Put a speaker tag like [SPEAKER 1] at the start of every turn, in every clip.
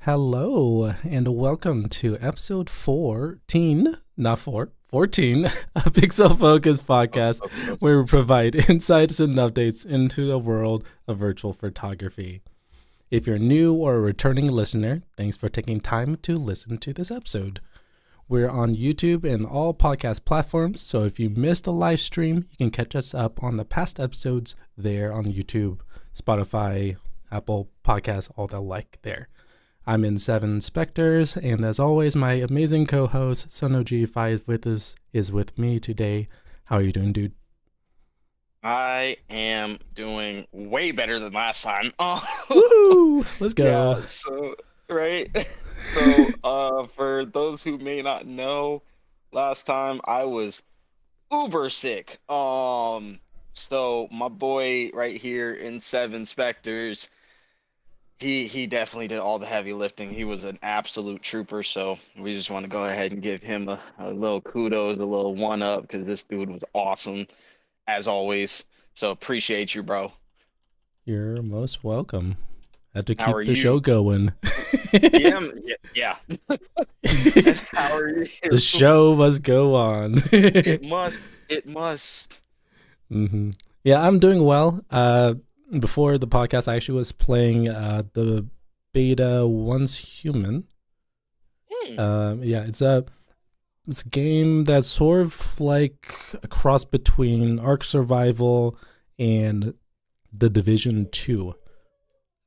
[SPEAKER 1] Hello, and welcome to episode 14, not 14 of Pixel Focus podcast, where we provide insights and updates into the world of virtual photography. If you're new or a returning listener, thanks for taking time to listen to this episode. We're on YouTube and all podcast platforms, so if you missed a live stream, you can catch us up on the past episodes there on YouTube, Spotify, Apple Podcasts, all that like there. I'm in Seven Specters, and as always, my amazing co-host, jchoukVP is with me today. How are you doing, dude?
[SPEAKER 2] I am doing way better than last time.
[SPEAKER 1] Woo! Let's go.
[SPEAKER 2] Yeah, right. So, for those who may not know, last time I was uber sick. So my boy right here in Seven Specters, he definitely did all the heavy lifting. He was an absolute trooper. So we just want to go ahead and give him a little kudos, a little one up, because this dude was awesome as always. So appreciate you, bro.
[SPEAKER 1] You're most welcome. Had to
[SPEAKER 2] How
[SPEAKER 1] keep
[SPEAKER 2] are
[SPEAKER 1] the
[SPEAKER 2] you?
[SPEAKER 1] show going.
[SPEAKER 2] Yeah. How are you?
[SPEAKER 1] The show must go on.
[SPEAKER 2] It must. It must.
[SPEAKER 1] Mm-hmm. Yeah, I'm doing well. Before the podcast, I actually was playing the beta Once Human. Yeah, it's a game that's sort of like a cross between Ark Survival and The Division 2.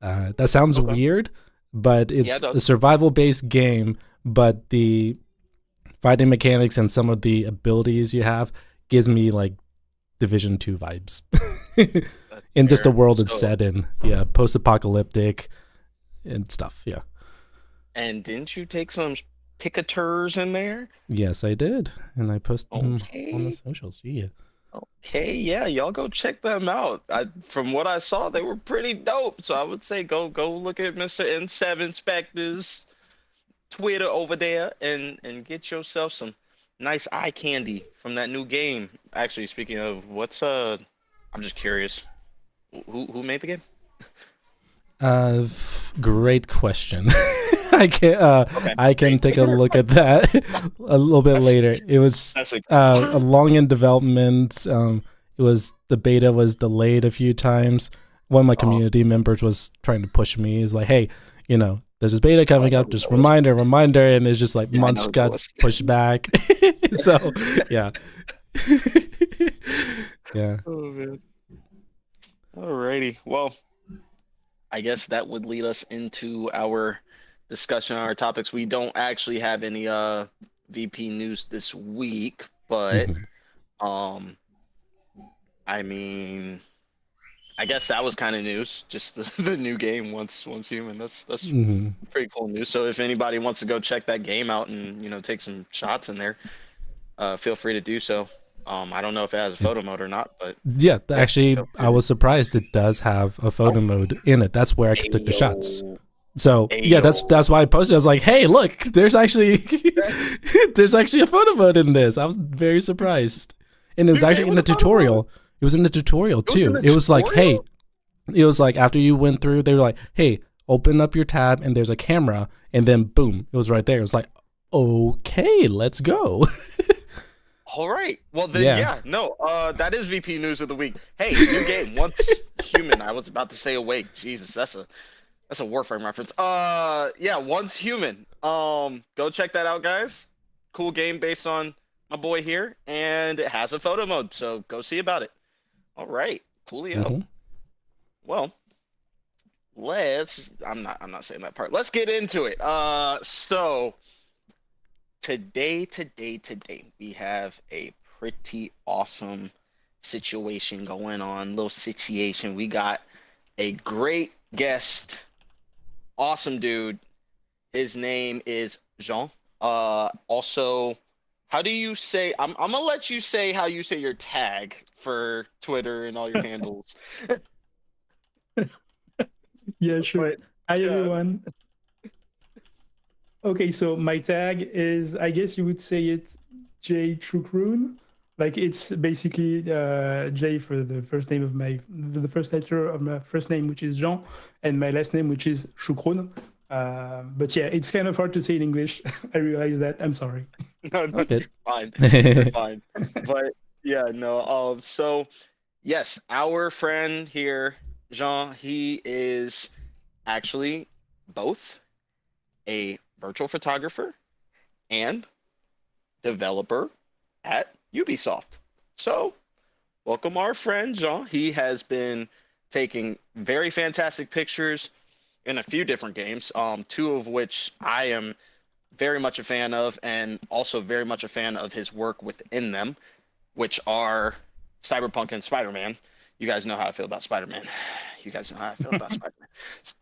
[SPEAKER 1] That sounds
[SPEAKER 2] Okay.
[SPEAKER 1] weird, but
[SPEAKER 2] Yeah,
[SPEAKER 1] it's
[SPEAKER 2] it
[SPEAKER 1] a
[SPEAKER 2] does.
[SPEAKER 1] survival-based game, but the fighting mechanics and some of the abilities you have gives me like Division 2 vibes.
[SPEAKER 2] That's
[SPEAKER 1] In just a
[SPEAKER 2] fair.
[SPEAKER 1] world it's
[SPEAKER 2] So,
[SPEAKER 1] set in. Yeah, post-apocalyptic and stuff. Yeah.
[SPEAKER 2] and didn't you take some picatures in there?
[SPEAKER 1] Yes, I did. And I posted them on the
[SPEAKER 2] Okay.
[SPEAKER 1] socials. Yeah.
[SPEAKER 2] Okay, yeah, y'all go check them out. From what I saw, they were pretty dope. So I would say go look at Mr. N7 Specters Twitter over there and get yourself some nice eye candy from that new game. Actually, speaking of, I'm just curious. Who made the game?
[SPEAKER 1] Great question. I can
[SPEAKER 2] Okay,
[SPEAKER 1] I can
[SPEAKER 2] great.
[SPEAKER 1] take a look at that a little bit
[SPEAKER 2] That's
[SPEAKER 1] later. It was
[SPEAKER 2] that's a
[SPEAKER 1] a long in development. It was the beta was delayed a few times. One of my
[SPEAKER 2] oh,
[SPEAKER 1] community members was trying to push me. He's like, "Hey, there's this beta
[SPEAKER 2] I
[SPEAKER 1] coming
[SPEAKER 2] know
[SPEAKER 1] up.
[SPEAKER 2] who
[SPEAKER 1] Just
[SPEAKER 2] that was.
[SPEAKER 1] reminder," and it's just like
[SPEAKER 2] Yeah, I
[SPEAKER 1] months
[SPEAKER 2] know who that
[SPEAKER 1] got
[SPEAKER 2] was.
[SPEAKER 1] pushed back. So yeah, yeah.
[SPEAKER 2] Oh man. Alrighty. Well, I guess that would lead us into our discussion on our topics. We don't actually have any VP news this week, but
[SPEAKER 1] Mhm.
[SPEAKER 2] um I mean I guess that was kind of news, just the new game once human. That's
[SPEAKER 1] Mhm.
[SPEAKER 2] pretty cool news. So if anybody wants to go check that game out and take some shots in there, feel free to do so. I don't know if it has a
[SPEAKER 1] It
[SPEAKER 2] photo mode or not, but
[SPEAKER 1] Yeah,
[SPEAKER 2] yeah,
[SPEAKER 1] actually,
[SPEAKER 2] feel
[SPEAKER 1] I
[SPEAKER 2] free to.
[SPEAKER 1] was surprised it does have a photo mode in it. That's where I took the shots.
[SPEAKER 2] Ayo,
[SPEAKER 1] So yeah, that's
[SPEAKER 2] ayo.
[SPEAKER 1] why I posted. I was like, "Hey, look, there's actually there's actually a photo mode in this." I was very surprised, and it was
[SPEAKER 2] Dude, there
[SPEAKER 1] actually in
[SPEAKER 2] was
[SPEAKER 1] the
[SPEAKER 2] a photo mode.
[SPEAKER 1] tutorial. It was in the tutorial
[SPEAKER 2] It was in
[SPEAKER 1] too.
[SPEAKER 2] the
[SPEAKER 1] It was like, "Hey,"
[SPEAKER 2] tutorial.
[SPEAKER 1] it was like after you went through, they were like, "Hey, open up your tab, and there's a camera," and then boom, it was right there. It was like, "Okay, let's go."
[SPEAKER 2] All right. Well then,
[SPEAKER 1] Yeah.
[SPEAKER 2] yeah, no. That is VP news of the week. Hey, new game. Once human. I was about to say awake. Jesus, that's a Warframe reference. Yeah, Once Human. Go check that out, guys. Cool game based on my boy here, and it has a photo mode, so go see about it. All right, coolio.
[SPEAKER 1] Hmm.
[SPEAKER 2] Well, I'm not saying that part. Let's get into it. So today, we have a pretty awesome situation going on. Little situation. We got a great guest, awesome dude. His name is Jean. Also, how do you say? I'm gonna let you say how you say your tag for Twitter and all your handles.
[SPEAKER 3] Yeah, sure.
[SPEAKER 2] But
[SPEAKER 3] Hi,
[SPEAKER 2] yeah,
[SPEAKER 3] everyone. Okay, so my tag is, I guess you would say it's jchoukVP. Like it's basically J for the first letter of my first name, which is Jean, and my last name, which is choukVP. But yeah, it's kind of hard to say in English. I realize that. I'm sorry.
[SPEAKER 2] No,
[SPEAKER 1] Oh,
[SPEAKER 2] no, you're
[SPEAKER 1] good.
[SPEAKER 2] fine. You're fine. But yeah, no. So yes, our friend here, Jean, he is actually both a virtual photographer and developer at Ubisoft. So welcome our friend Jean. He has been taking very fantastic pictures in a few different games, two of which I am very much a fan of, and also very much a fan of his work within them, which are Cyberpunk and Spider-Man. You guys know how I feel about Spider-Man. You guys know how I feel about Spider-Man.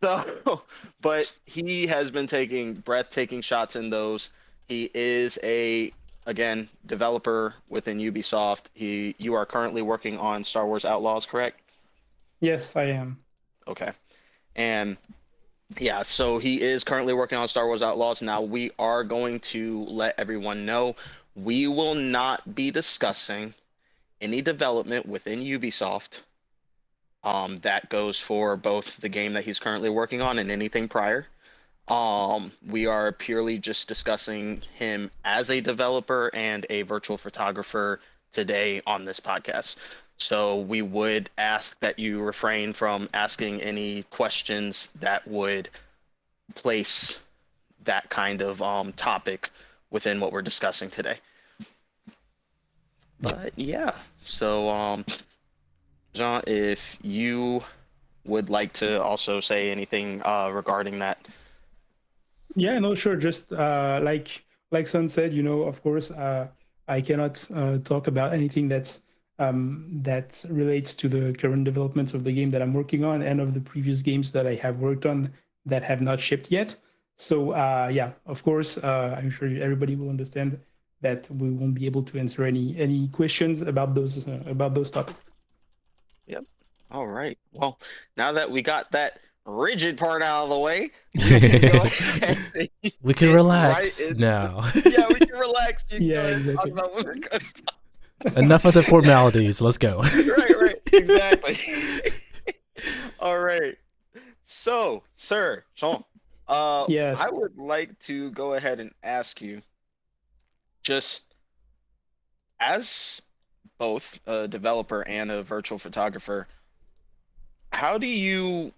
[SPEAKER 2] So, but he has been taking breathtaking shots in those. He is a, again, developer within Ubisoft. You are currently working on Star Wars Outlaws, correct?
[SPEAKER 3] Yes, I am.
[SPEAKER 2] Okay. And yeah, so he is currently working on Star Wars Outlaws. Now we are going to let everyone know we will not be discussing any development within Ubisoft. That goes for both the game that he's currently working on and anything prior. We are purely just discussing him as a developer and a virtual photographer today on this podcast. So we would ask that you refrain from asking any questions that would place that kind of topic within what we're discussing today. But yeah, so Jean, if you would like to also say anything regarding that.
[SPEAKER 3] Yeah, no, sure. Just like Son said, of course, I cannot talk about anything that relates to the current developments of the game that I'm working on and of the previous games that I have worked on that have not shipped yet. So yeah, of course, I'm sure everybody will understand that we won't be able to answer any questions about those topics.
[SPEAKER 2] Yep. All right. Well, now that we got that rigid part out of the way, we can go ahead and
[SPEAKER 1] We can
[SPEAKER 2] get
[SPEAKER 1] relax
[SPEAKER 2] right
[SPEAKER 1] now.
[SPEAKER 2] yeah, we can relax. You can
[SPEAKER 3] Yeah,
[SPEAKER 2] go ahead and talk
[SPEAKER 3] exactly.
[SPEAKER 2] about what we're gonna talk.
[SPEAKER 1] Enough of the formalities. Let's go.
[SPEAKER 2] Right, exactly. All right. So, sir, Sean,
[SPEAKER 3] Yes.
[SPEAKER 2] I would like to go ahead and ask you, just as both a developer and a virtual photographer, how do you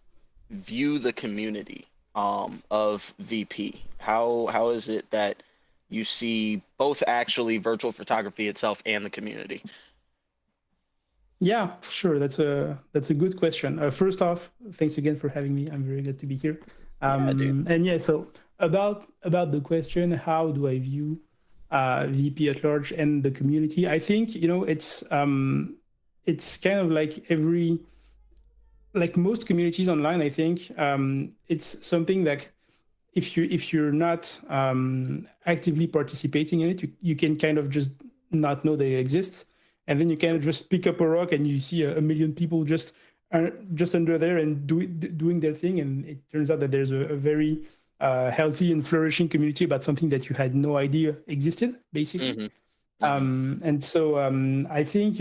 [SPEAKER 2] view the community of VP? How is it that you see both actually virtual photography itself and the community?
[SPEAKER 3] Yeah, sure. That's a good question. First off, thanks again for having me. I'm very glad to be here.
[SPEAKER 2] Yeah, dude.
[SPEAKER 3] And yeah, so about the question, how do I view VP at large and the community? I think it's kind of like most communities online. I think it's something like if you're not actively participating in it, you can kind of just not know that it exists, and then you kind of just pick up a rock and you see a million people just under there and doing their thing, and it turns out that there's a very healthy and flourishing community about something that you had no idea existed, basically. And so I think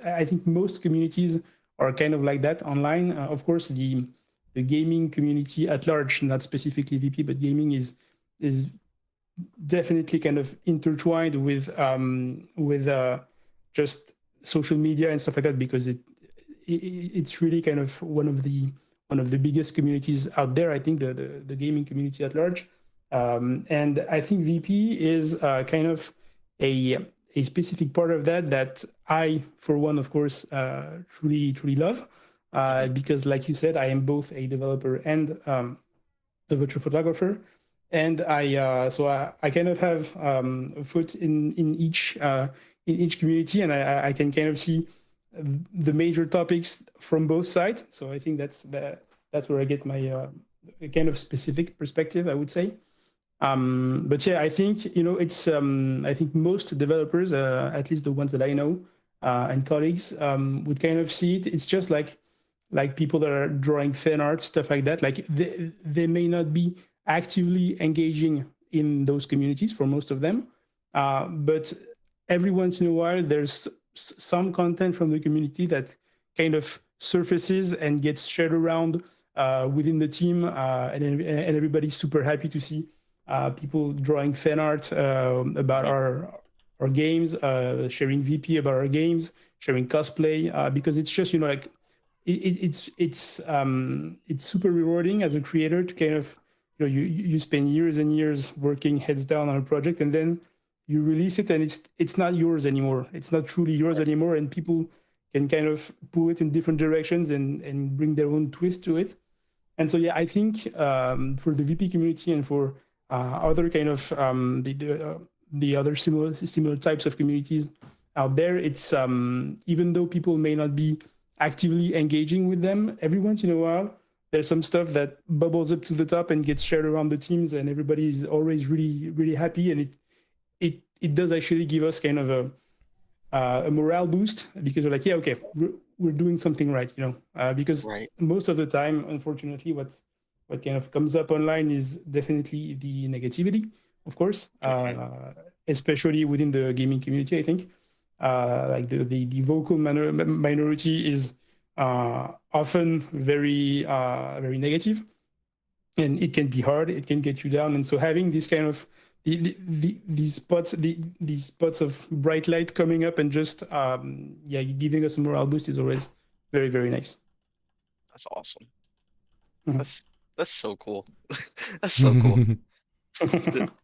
[SPEAKER 3] I think most communities are kind of like that online. Of course, the gaming community at large, not specifically VP, but gaming is definitely kind of intertwined with just social media and stuff like that, because it's really kind of one of the biggest communities out there. I think the gaming community at large, and I think VP is kind of a specific part of that I, for one, of course, truly love, because, like you said, I am both a developer and a virtual photographer, and I kind of have a foot in each community, and I can kind of see the major topics from both sides. So I think that's where I get my kind of specific perspective, I would say. But yeah, I think it's I think most developers, at least the ones that I know and colleagues, would kind of see it. It's just like people that are drawing fan art, stuff like that. Like they may not be actively engaging in those communities for most of them, but every once in a while there's some content from the community that kind of surfaces and gets shared around within the team, and everybody's super happy to see people drawing fan art about our games, sharing VP about our games, sharing cosplay, because it's just like it's super rewarding as a creator to kind of you spend years and years working heads down on a project, and then you release it and it's not yours anymore. It's not truly yours anymore, and people can kind of pull it in different directions and bring their own twist to it. And so I think for the VP community and for other kind of the other similar types of communities out there, it's even though people may not be actively engaging with them, every once in a while there's some stuff that bubbles up to the top and gets shared around the teams, and everybody is always really happy, and it does actually give us kind of a morale boost, because we're like, yeah, okay, we're doing something right, because most of the time, unfortunately, what kind of comes up online is definitely the negativity, of course, especially within the gaming community. I think like the vocal minority is often very negative, and it can be hard. It can get you down, and so having this kind of these spots of bright light coming up and just giving us a morale boost is always very nice.
[SPEAKER 2] That's awesome. That's so cool. That's so cool.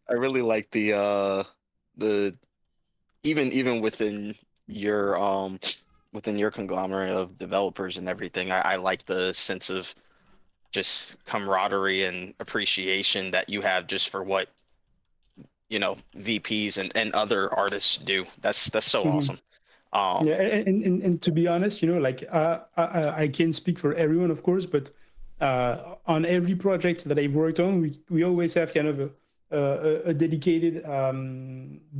[SPEAKER 2] I really like the even within your conglomerate of developers and everything, I like the sense of just camaraderie and appreciation that you have just for what VPs and other artists do. That's so awesome.
[SPEAKER 3] And to be honest, like I can't speak for everyone, of course, but on every project that I've worked on, we always have kind of a dedicated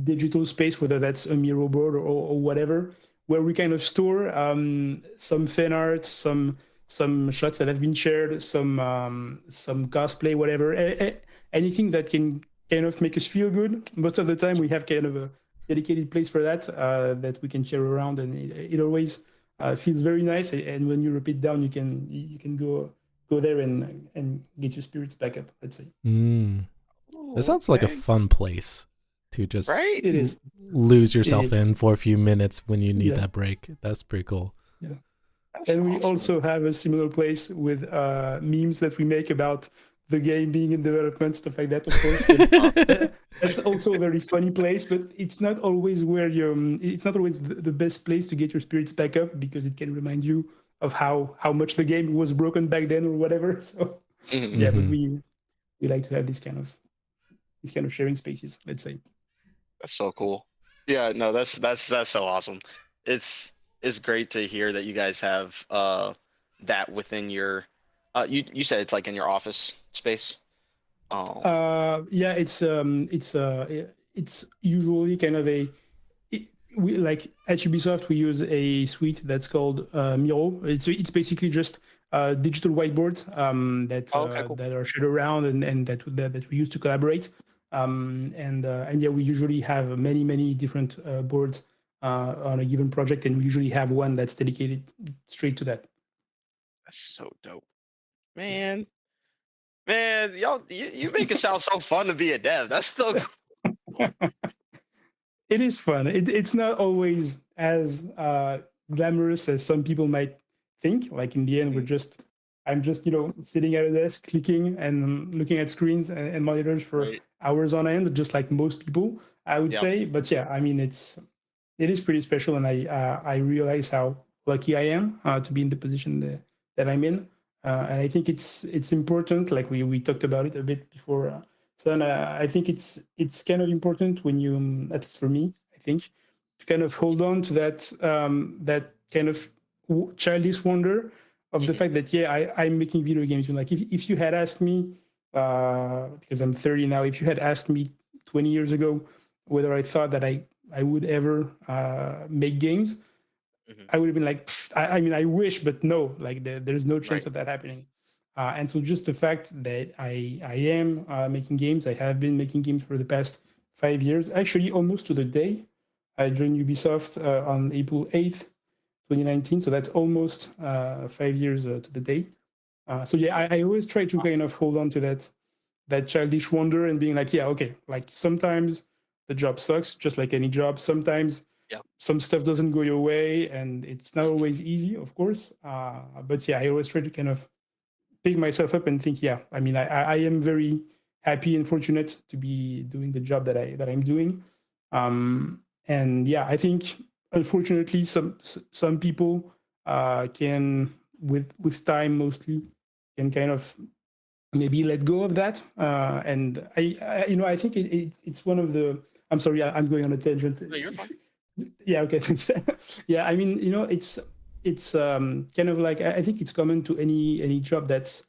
[SPEAKER 3] digital space, whether that's a Miro board or whatever, where we kind of store some fan art, some shots that have been shared, some cosplay, whatever, anything that can kind of make us feel good. Most of the time we have kind of a dedicated place for that that we can share around, and it always feels very nice. And when you repeat down, you can go there and get your spirits back up, let's say.
[SPEAKER 1] That sounds like a fun place to just
[SPEAKER 3] It is.
[SPEAKER 1] lose yourself in for a few minutes when you need that break. That's pretty cool.
[SPEAKER 3] Yeah. And we also have a similar place with memes that we make about the game being in development, stuff like that, of course. But, that's also a very funny place, but it's not always it's not always the best place to get your spirits back up, because it can remind you of how much the game was broken back then or whatever. So but we like to have these kind of sharing spaces, let's say.
[SPEAKER 2] That's so cool. Yeah, no, that's so awesome. It's great to hear that you guys have that within your you said it's like in your office space.
[SPEAKER 3] It's usually kind of we like at Ubisoft we use a suite that's called Miro. It's basically just digital whiteboards that are shared around and that we use to collaborate. We usually have many different boards on a given project, and we usually have one that's dedicated straight to that.
[SPEAKER 2] That's so dope, man. Y'all, you make it sound so fun to be a dev. That's so cool.
[SPEAKER 3] It is fun. It's not always as glamorous as some people might think. Like in the end, I'm just sitting at a desk, clicking and looking at screens and monitors for hours on end, just like most people, I would say. But yeah, I mean, it is pretty special, and I realize how lucky I am to be in the position that I'm in. And I think it's important, like we talked about it a bit before. So I think it's kind of important when you, at least for me, I think, to kind of hold on to that kind of childish wonder of the fact that I'm making video games. Like if you had asked me, because I'm 30 now, if you had asked me 20 years ago whether I thought that I would ever make games, I would have been like, I mean, I wish, but no, like there's no chance of that happening. And so just the fact that I am making games, I have been making games for the past 5 years, actually almost to the day. I joined Ubisoft on April 8th, 2019. So that's almost 5 years to the day. So yeah, I always try to kind of hold on to that childish wonder and being like, yeah, okay, like sometimes the job sucks, just like any job. Sometimes
[SPEAKER 4] Yeah.
[SPEAKER 3] some stuff doesn't go your way, and it's not always easy, of course. But yeah, I always try to kind of pick myself up and think, yeah, I mean, I am very happy and fortunate to be doing the job that I'm doing. And yeah, I think unfortunately some people can with time mostly can kind of maybe let go of that. And I think it's one of the. I'm sorry, I'm going on a tangent.
[SPEAKER 4] No, you're fine.
[SPEAKER 3] Yeah, okay, thanks. Yeah, I mean, it's kind of like I think it's common to any job that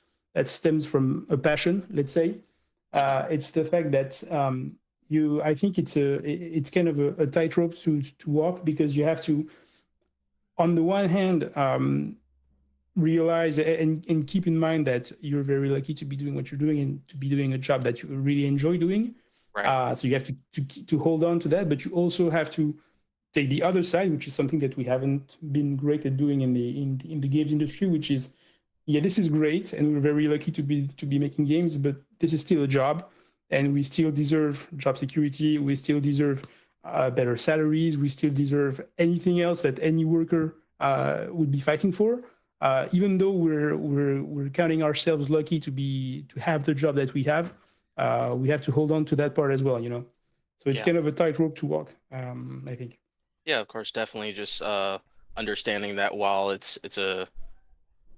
[SPEAKER 3] stems from a passion, let's say. It's the fact that I think it's kind of a tightrope to walk, because you have to, on the one hand, realize and keep in mind that you're very lucky to be doing what you're doing and to be doing a job that you really enjoy doing.
[SPEAKER 4] Right.
[SPEAKER 3] So you have to hold on to that, but you also have to take the other side, which is something that we haven't been great at doing in the games industry, which is, yeah, this is great, and we're very lucky to be making games, but this is still a job, and we still deserve job security. We still deserve better salaries. We still deserve anything else that any worker would be fighting for. Even though we're counting ourselves lucky to have the job that we have to hold on to that part as well, So it's kind of a tightrope to walk, I think.
[SPEAKER 2] Yeah, of course, definitely. Just understanding that while it's a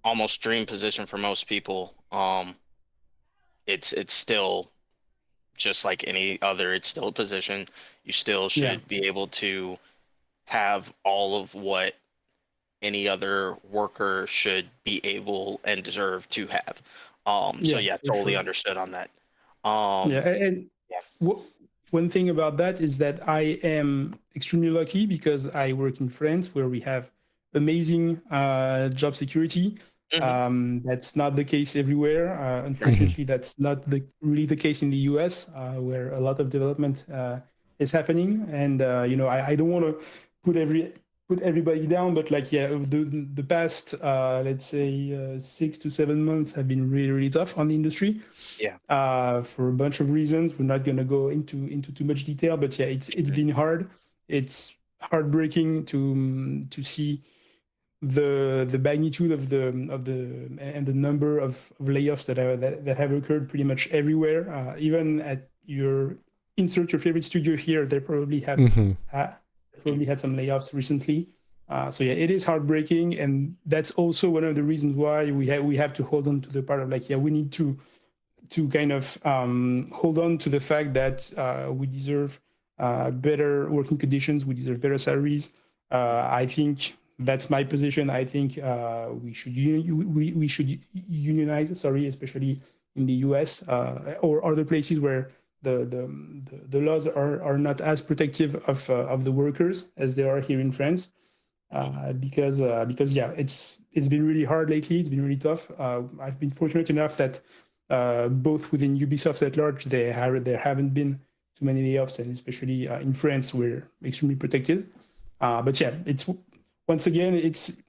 [SPEAKER 2] almost dream position for most people, it's still just like any other. It's still a position. You still should be able to have all of what any other worker should be able and deserve to have. So yeah, totally understood on that.
[SPEAKER 3] And one thing about that is that I am extremely lucky because I work in France, where we have amazing job security. That's not the case everywhere. Unfortunately, that's not really the case in the US, where a lot of development is happening. And I don't want to put everybody down, but like, yeah, the past let's say 6 to 7 months have been really, really tough on the industry. For a bunch of reasons. We're not going to go into too much detail, but yeah, it's been hard. It's heartbreaking to see the magnitude of the and the number of layoffs that have occurred pretty much everywhere. Even at insert your favorite studio here, they probably have probably had some layoffs recently. So yeah, it is heartbreaking, and that's also one of the reasons why we have to hold on to the part of like, yeah, we need to kind of hold on to the fact that we deserve better working conditions, we deserve better salaries. I think that's my position. I think we should unionize, especially in the US or other places where the laws are not as protective of the workers as they are here in France. Because yeah, it's been really hard lately. It's been really tough. I've been fortunate enough that both within Ubisoft at large, there haven't been too many layoffs, and especially in France, we're extremely protected. But yeah, it's once again, it's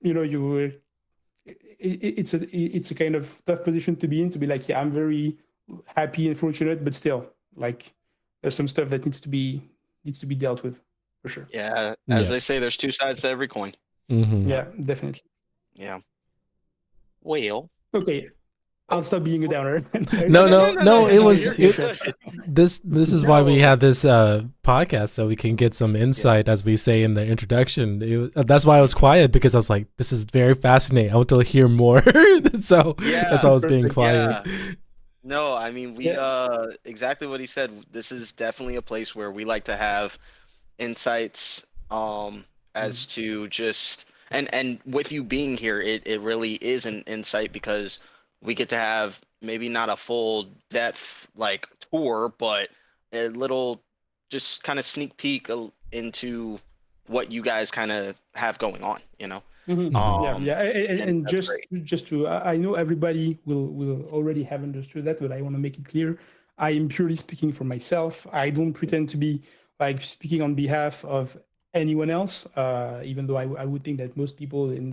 [SPEAKER 3] it's a kind of tough position to be in, to be like, yeah, I'm very happy and fortunate, but still, like, there's some stuff that needs to be dealt with, for sure.
[SPEAKER 2] Yeah, as they say, there's two sides to every coin.
[SPEAKER 3] Yeah, definitely.
[SPEAKER 2] Yeah. Well.
[SPEAKER 3] Okay. I'll stop being a downer.
[SPEAKER 1] No. It was this is why we have this podcast, so we can get some insight, as we say in the introduction. That's why I was quiet, because I was like, this is very fascinating. I want to hear more. So that's why I was being quiet.
[SPEAKER 2] Yeah. No, I mean, we exactly what he said. This is definitely a place where we like to have insights as to just and with you being here, it really is an insight, because we get to have maybe not a full depth like tour, but a little just kind of sneak peek into what you guys kind of have going on,
[SPEAKER 3] And just to, I know everybody will already have understood that, but I want to make it clear. I am purely speaking for myself. I don't pretend to be like speaking on behalf of anyone else, even though I would think that most people in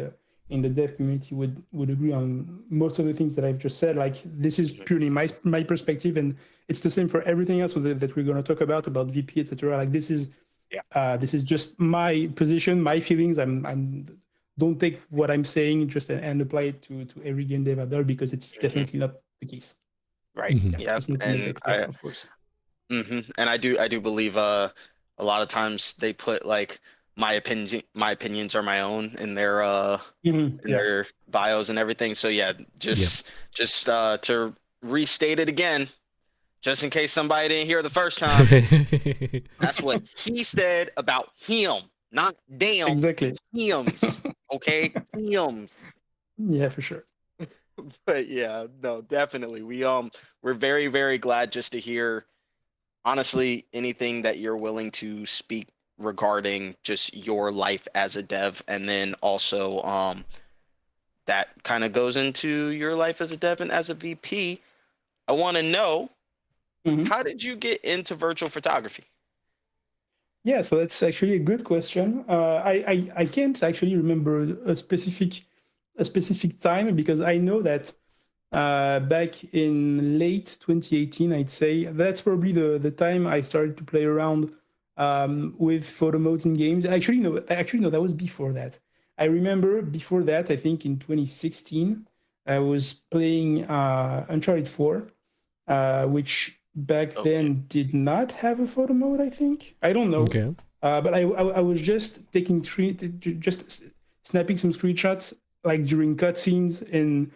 [SPEAKER 3] in the dev community would agree on most of the things that I've just said. Like, this is purely my perspective, and it's the same for everything else that we're going to talk about VP, etc. Like, this is just my position, my feelings. I'm don't take what I'm saying just and apply it to every game dev out there, because it's definitely not the case.
[SPEAKER 2] Right. Yeah.
[SPEAKER 3] And of course.
[SPEAKER 2] And I do believe a lot of times they put like my opinions are my own in their their bios and everything. So yeah, just to restate it again, just in case somebody didn't hear the first time. That's what he said about him, not damn.
[SPEAKER 3] Exactly.
[SPEAKER 2] Him. Okay, him.
[SPEAKER 3] Yeah, for sure.
[SPEAKER 2] But yeah, no, definitely. We're very, very glad just to hear, honestly, anything that you're willing to speak regarding just your life as a dev, and then also that kind of goes into your life as a dev and as a VP. I want to know, how did you get into virtual photography?
[SPEAKER 3] Yeah, so that's actually a good question. I can't actually remember a specific time, because I know that back in late 2018, I'd say that's probably the time I started to play around with photo modes in games. Actually, no, that was before that. I remember before that, I think in 2016, I was playing Uncharted 4, which back then did not have a photo mode, I think. I don't know.
[SPEAKER 1] Okay.
[SPEAKER 3] But I was just just snapping some screenshots, like during cutscenes in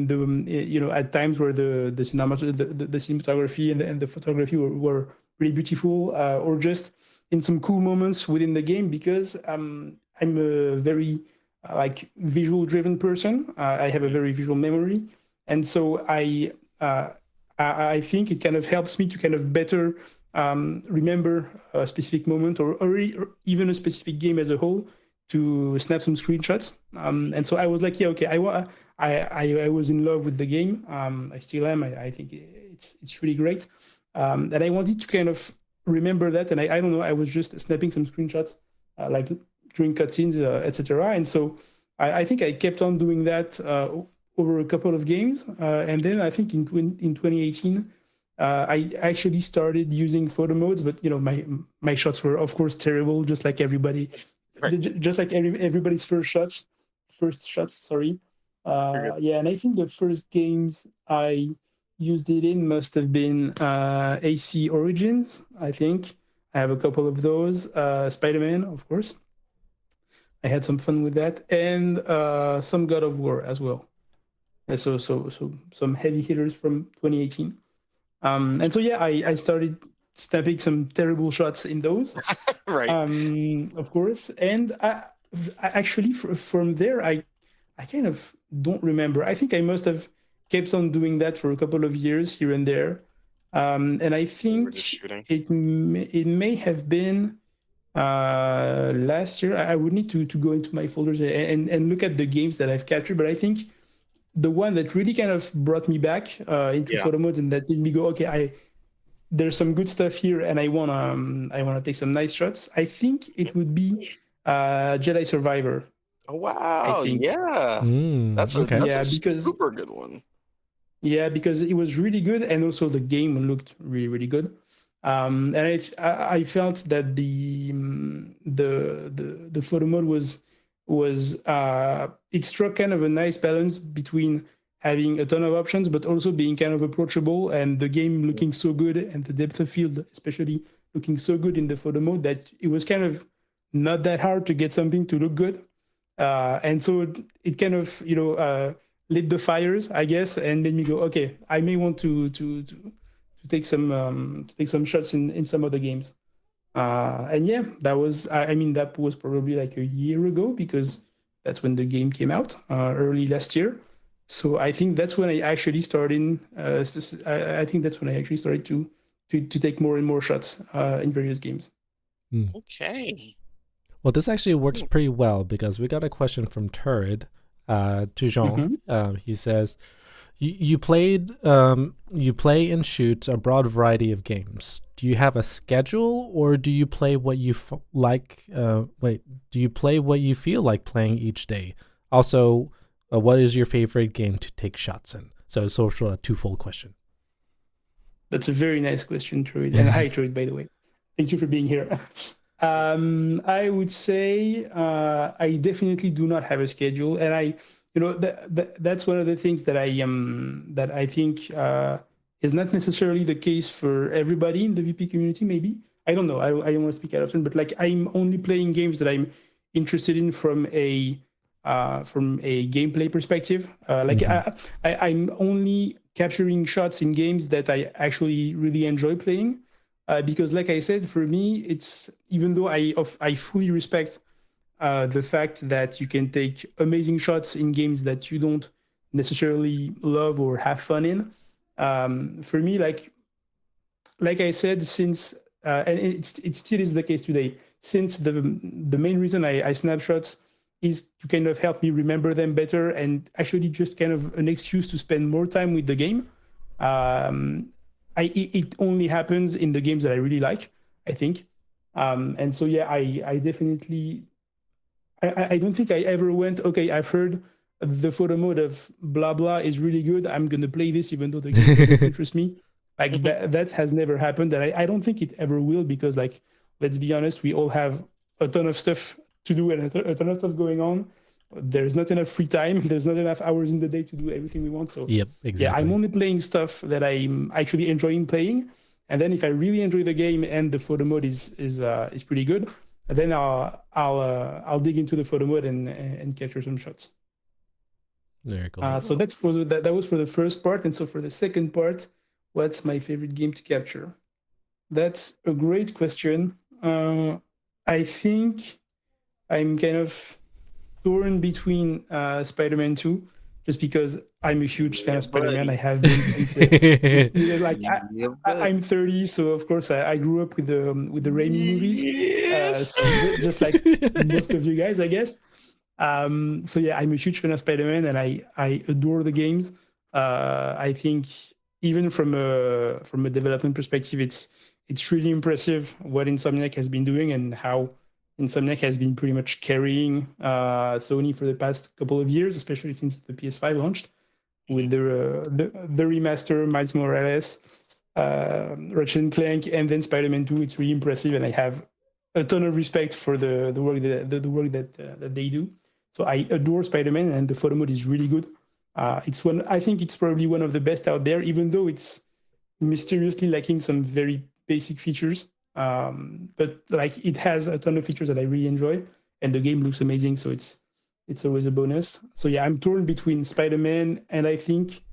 [SPEAKER 3] the at times where the cinematography and the photography were really beautiful, or just in some cool moments within the game, because I'm a very visual driven person. I have a very visual memory, and so I think it kind of helps me to kind of better remember a specific moment, or even a specific game as a whole, to snap some screenshots. And so I was like, yeah, okay, I was in love with the game. I still am. I think it's really great. And I wanted to kind of remember that. And I don't know, I was just snapping some screenshots like during cutscenes, etc. And so I think I kept on doing that over a couple of games. And then I think in 2018, I actually started using photo modes, but my shots were of course terrible, just like everybody. Right. Just like everybody's first shots. Sorry. And I think the first games I used it in must have been AC Origins. I think I have a couple of those. Spider-Man, of course. I had some fun with that, and some God of War as well. So some heavy hitters from 2018. And so I started snapping some terrible shots in those.
[SPEAKER 2] Right.
[SPEAKER 3] Of course. And I actually from there I kind of don't remember. I think I must have kept on doing that for a couple of years here and there. And I think it may have been last year. I would need to go into my folders and look at the games that I've captured, but I think the one that really kind of brought me back into photo modes, and that made me go, okay, there's some good stuff here, and I wanna take some nice shots. I think it would be Jedi Survivor.
[SPEAKER 2] Oh wow! Yeah, that's a super good one.
[SPEAKER 3] Yeah, because it was really good, and also the game looked really, really good. And I felt that the photo mode was it struck kind of a nice balance between having a ton of options, but also being kind of approachable, and the game looking so good, and the depth of field especially looking so good in the photo mode, that it was kind of not that hard to get something to look good. And so it kind of lit the fires, I guess, and made me go, okay, I may want to take some shots in some other games. And yeah, that was probably like a year ago, because that's when the game came out, early last year. So I think that's when I actually started. I think that's when I actually started to take more and more shots in various games.
[SPEAKER 2] Okay.
[SPEAKER 1] Well, this actually works pretty well, because we got a question from Turd, Tujon. He says, You play and shoot a broad variety of games. Do you have a schedule, or do you play what you like? Do you play what you feel like playing each day? Also, what is your favorite game to take shots in? So it's sort of a twofold question.
[SPEAKER 3] That's a very nice question, Troy. And hi, Troy, by the way. Thank you for being here. I would say I definitely do not have a schedule, and that's one of the things that I think is not necessarily the case for everybody in the VP community. Maybe I don't know. I don't want to speak out of turn, but like I'm only playing games that I'm interested in from a gameplay perspective. I'm only capturing shots in games that I actually really enjoy playing. Because, like I said, for me, it's even though I fully respect the fact that you can take amazing shots in games that you don't necessarily love or have fun in. For me, like I said, since and it still is the case today. Since the main reason I snap shots is to kind of help me remember them better and actually just kind of an excuse to spend more time with the game. It only happens in the games that I really like, I think. And so, yeah, I definitely, I don't think I ever went, okay, I've heard the photo mode of blah, blah is really good. I'm going to play this even though the game doesn't interest me. Like that has never happened. And I don't think it ever will because, like, let's be honest, we all have a ton of stuff to do and a ton of stuff going on. There's not enough free time. There's not enough hours in the day to do everything we want. So
[SPEAKER 1] yep, exactly.
[SPEAKER 3] Yeah, I'm only playing stuff that I'm actually enjoying playing. And then if I really enjoy the game and the photo mode is pretty good, then I'll dig into the photo mode and capture some shots.
[SPEAKER 1] Very cool.
[SPEAKER 3] So that's that was for the first part. And so for the second part, what's my favorite game to capture? That's a great question. I think I'm kind of torn between Spider-Man 2, just because I'm a huge fan of Spider-Man. I have been since I'm 30, so of course I grew up with the Raimi movies. So just like most of you guys, I guess. So yeah, I'm a huge fan of Spider-Man, and I adore the games. I think even from a development perspective, it's really impressive what Insomniac has been doing and how Insomniac has been pretty much carrying Sony for the past couple of years, especially since the PS5 launched with the remaster, Miles Morales, Ratchet & Clank, and then Spider-Man 2. It's really impressive, and I have a ton of respect for the work that they do. So I adore Spider-Man, and the photo mode is really good. I think it's probably one of the best out there, even though it's mysteriously lacking some very basic features. But like it has a ton of features that I really enjoy, and the game looks amazing, so it's always a bonus. So yeah, I'm torn between Spider-Man and I think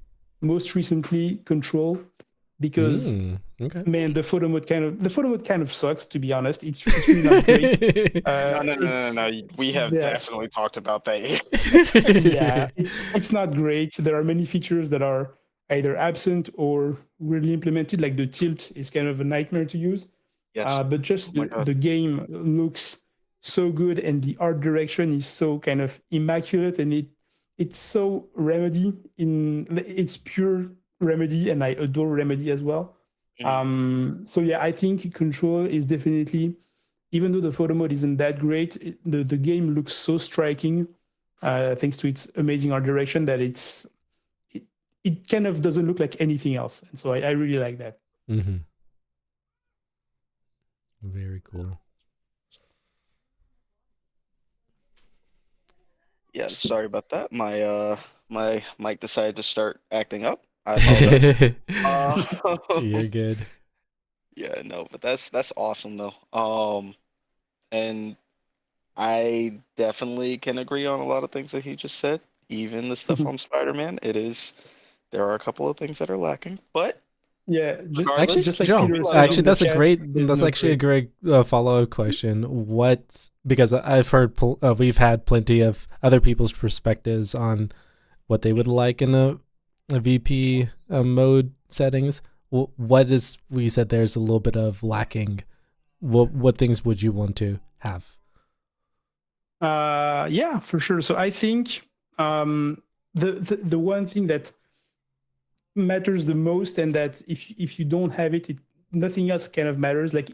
[SPEAKER 3] most recently Control, because man, the photo mode kind of sucks, to be honest. It's really not great.
[SPEAKER 2] No. We have definitely talked about that.
[SPEAKER 3] Yeah, it's not great. There are many features that are either absent or weirdly implemented, like the tilt is kind of a nightmare to use. Yes. But just the game looks so good, and the art direction is so kind of immaculate, and it's so Remedy it's pure Remedy, and I adore Remedy as well. So yeah, I think Control is definitely, even though the photo mode isn't that great, the game looks so striking thanks to its amazing art direction that it kind of doesn't look like anything else, and so I really like that.
[SPEAKER 1] Mm-hmm. Very cool.
[SPEAKER 2] Yeah, sorry about that. My mic decided to start acting up. I apologize.
[SPEAKER 1] You're good.
[SPEAKER 2] Yeah, no, but that's awesome though. And I definitely can agree on a lot of things that he just said. Even the stuff on Spider-Man, there are a couple of things that are lacking, but
[SPEAKER 3] yeah,
[SPEAKER 1] actually,
[SPEAKER 3] just like
[SPEAKER 1] Joe,
[SPEAKER 3] Peter
[SPEAKER 1] actually, that's a great follow-up question. What, because I've heard we've had plenty of other people's perspectives on what they would like in a VP mode settings. What is, we said there's a little bit of lacking. What things would you want to have?
[SPEAKER 3] Yeah, for sure. So I think the one thing that matters the most, and that if you don't have it, nothing else kind of matters. Like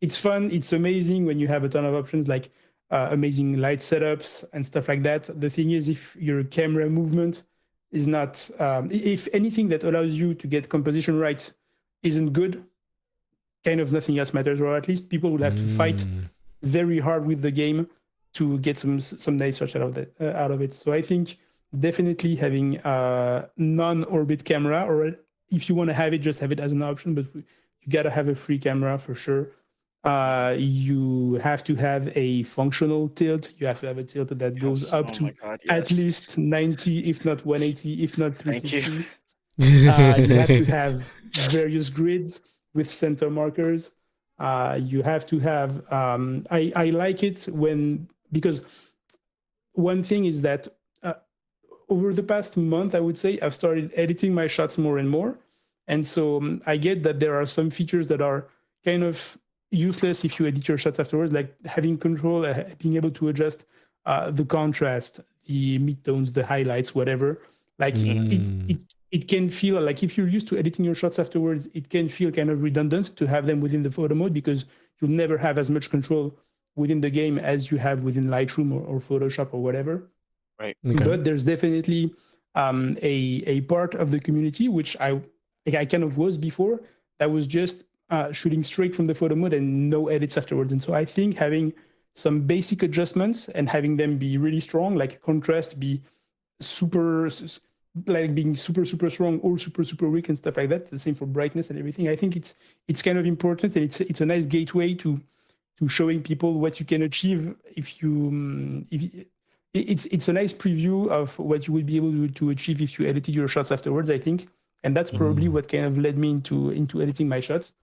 [SPEAKER 3] it's fun, it's amazing when you have a ton of options. Like amazing light setups and stuff like that. The thing is, if your camera movement is not, if anything that allows you to get composition right isn't good, kind of nothing else matters, or at least people will have to fight very hard with the game to get some nice shots out of it. So I think definitely having a non-orbit camera, or if you want to have it, just have it as an option, but you gotta have a free camera for sure. You have to have a functional tilt. You have to have a tilt that goes up to at least 90, if not 180, if not 360. You have to have various grids with center markers. You have to have, I like it because one thing is that over the past month, I would say I've started editing my shots more and more. And so I get that there are some features that are kind of useless if you edit your shots afterwards, like having control, being able to adjust the contrast, the midtones, the highlights, whatever. Like it can feel like, if you're used to editing your shots afterwards, it can feel kind of redundant to have them within the photo mode, because you'll never have as much control within the game as you have within Lightroom or Photoshop or whatever.
[SPEAKER 2] Right.
[SPEAKER 1] Okay.
[SPEAKER 3] But there's definitely a part of the community, which I kind of was before, that was just shooting straight from the photo mode and no edits afterwards. And so I think having some basic adjustments and having them be really strong, like contrast be super, like being super strong or super weak and stuff like that. The same for brightness and everything. I think it's kind of important, and it's a nice gateway to showing people what you can achieve if you it's a nice preview of what you will be able to achieve if you edited your shots afterwards, I think. And that's probably what kind of led me into editing my shots.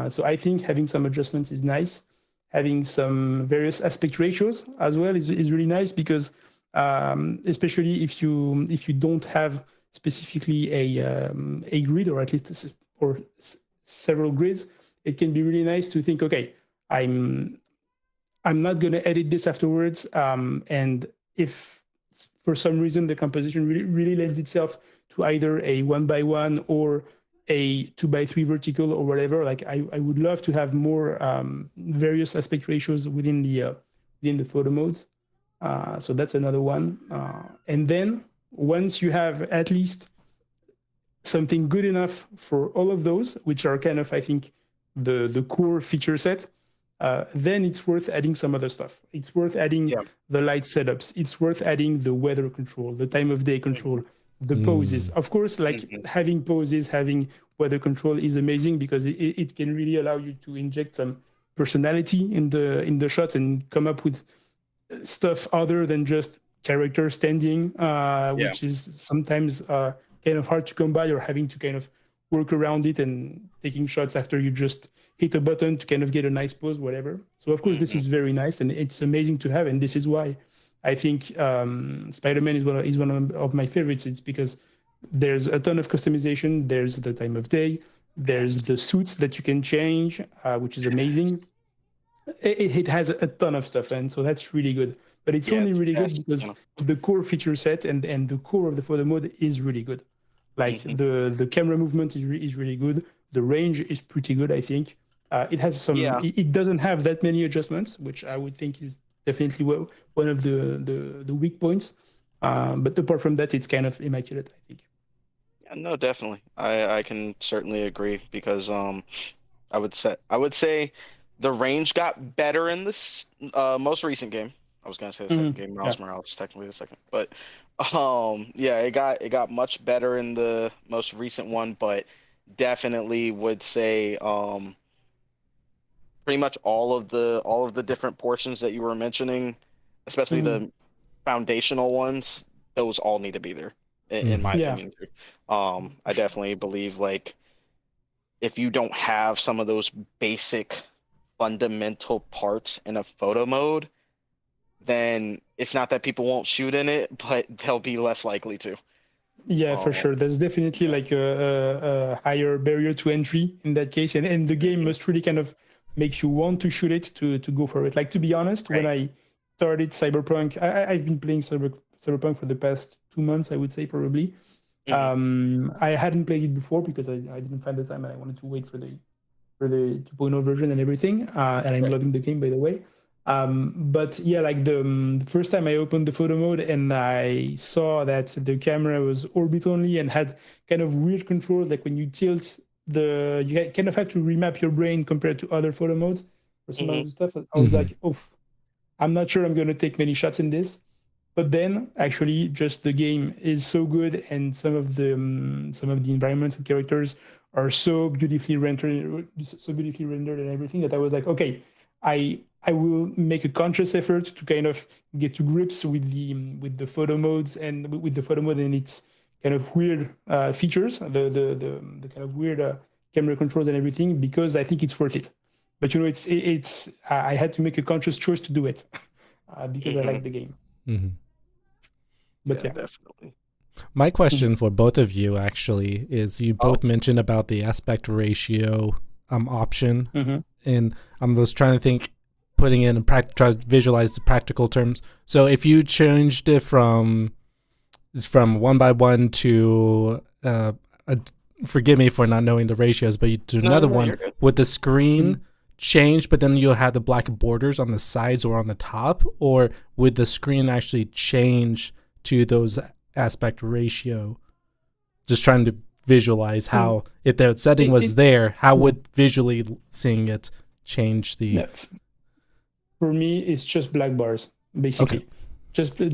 [SPEAKER 3] So I think having some adjustments is nice. Having some various aspect ratios as well is really nice, because especially if you don't have specifically a grid, or at least several grids, it can be really nice to think, okay, I'm not going to edit this afterwards. And if for some reason the composition really lends itself to either a 1x1 or a 2x3 vertical or whatever, like I would love to have more various aspect ratios within the photo modes. So that's another one. And then once you have at least something good enough for all of those, which are kind of, I think, the core feature set, then it's worth adding some other stuff. It's worth adding the light setups. It's worth adding the weather control, the time of day control, the poses. Of course, like having poses, having weather control is amazing, because it can really allow you to inject some personality in the shots and come up with stuff other than just character standing, which is sometimes kind of hard to come by, or having to kind of work around it and taking shots after you just hit a button to kind of get a nice pose, whatever. So of course this is very nice, and it's amazing to have, and this is why I think Spider-Man is one of my favorites. It's because there's a ton of customization. There's the time of day. There's the suits that you can change, which is amazing. It has a ton of stuff, and so that's really good. But it's only really good because the core feature set and the core of the photo mode is really good. Like the camera movement is really good. The range is pretty good, I think. It has some. It doesn't have that many adjustments, which I would think is definitely one of the weak points. But apart from that, it's kind of immaculate, I think.
[SPEAKER 2] Yeah, no, definitely. I can certainly agree, because I would say the range got better in this most recent game. I was gonna say the second game, Miles Morales, technically the second, but it got much better in the most recent one, but definitely would say pretty much all of the different portions that you were mentioning, especially the foundational ones, those all need to be there in my opinion too. I definitely believe, like, if you don't have some of those basic fundamental parts in a photo mode, then it's not that people won't shoot in it, but they'll be less likely to.
[SPEAKER 3] Yeah, for sure. There's definitely like a higher barrier to entry in that case, and the game must really kind of make you want to shoot it to go for it. Like, to be honest, when I started Cyberpunk, I've been playing Cyberpunk for the past 2 months, I would say, probably. I hadn't played it before because I didn't find the time, and I wanted to wait for the 2.0 version and everything. And I'm loving the game, by the way. But yeah, like the first time I opened the photo mode and I saw that the camera was orbit only and had kind of weird controls, like when you tilt you kind of have to remap your brain compared to other photo modes or some other stuff. I was like, oh, I'm not sure I'm going to take many shots in this. But then actually just the game is so good and some of the environments and characters are so beautifully rendered and everything that I was like, okay, I will make a conscious effort to kind of get to grips with the photo modes and with the photo mode and its kind of weird features, the kind of weird camera controls and everything, because I think it's worth it. But you know, it's I had to make a conscious choice to do it because I like the game. But
[SPEAKER 2] yeah, definitely.
[SPEAKER 1] My question for both of you actually is: you both mentioned about the aspect ratio option, and I'm just trying to think, putting in try to visualize the practical terms. So if you changed it from 1:1 to forgive me for not knowing the ratios, but you do another one with the screen change, but then you'll have the black borders on the sides or on the top, or would the screen actually change to those aspect ratio? Just trying to visualize how, if the setting was there, how would visually seeing it change the...
[SPEAKER 3] For me, it's just black bars, basically. Just so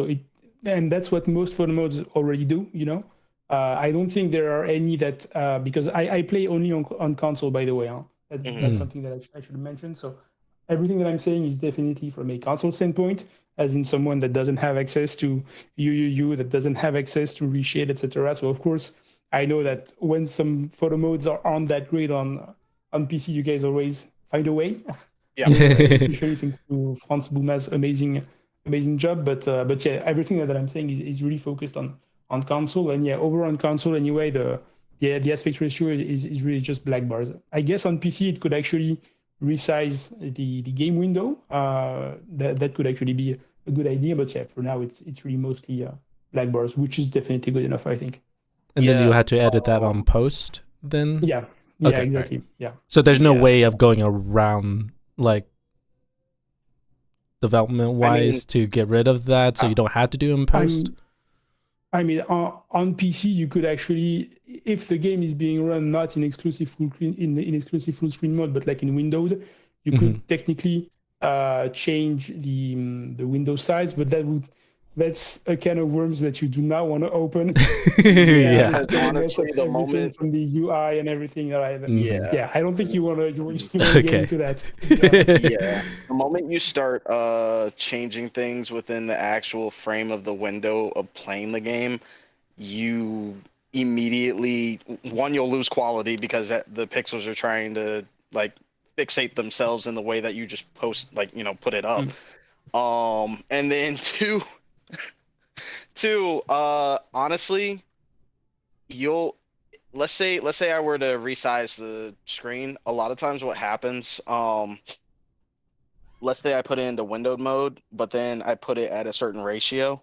[SPEAKER 3] it, and that's what most photo modes already do, you know. I don't think there are any that because I play only on console, by the way. That's something that I should mention. So everything that I'm saying is definitely from a console standpoint, as in someone that doesn't have access to UUU, that doesn't have access to reshade, etc. So of course, I know that when some photo modes aren't that great on PC, you guys always find a way.
[SPEAKER 2] Yeah.
[SPEAKER 3] Especially thanks to Franz Bouma's amazing job. But yeah, everything that I'm saying is really focused on console. And yeah, over on console anyway, the aspect ratio is really just black bars. I guess on PC it could actually resize the game window. That could actually be a good idea. But yeah, for now it's really mostly black bars, which is definitely good enough, I think.
[SPEAKER 1] And then you had to edit that on post then?
[SPEAKER 3] Yeah. Yeah, exactly. Right. Yeah.
[SPEAKER 1] So there's no way of going around, like, development-wise, to get rid of that, so you don't have to do in post?
[SPEAKER 3] I mean, on PC, you could actually, if the game is being run not in exclusive full screen mode, but like in windowed, you could technically change the window size, but that's a can of worms that you do not want to open.
[SPEAKER 2] Honestly, the moment
[SPEAKER 3] from the UI and everything. Yeah, I don't think you want to get into that.
[SPEAKER 2] The moment you start changing things within the actual frame of the window of playing the game, you immediately, you'll lose quality because the pixels are trying to like fixate themselves in the way that you just post, like, you know, put it up. And then two, honestly, let's say I were to resize the screen. A lot of times what happens, let's say I put it into windowed mode, but then I put it at a certain ratio,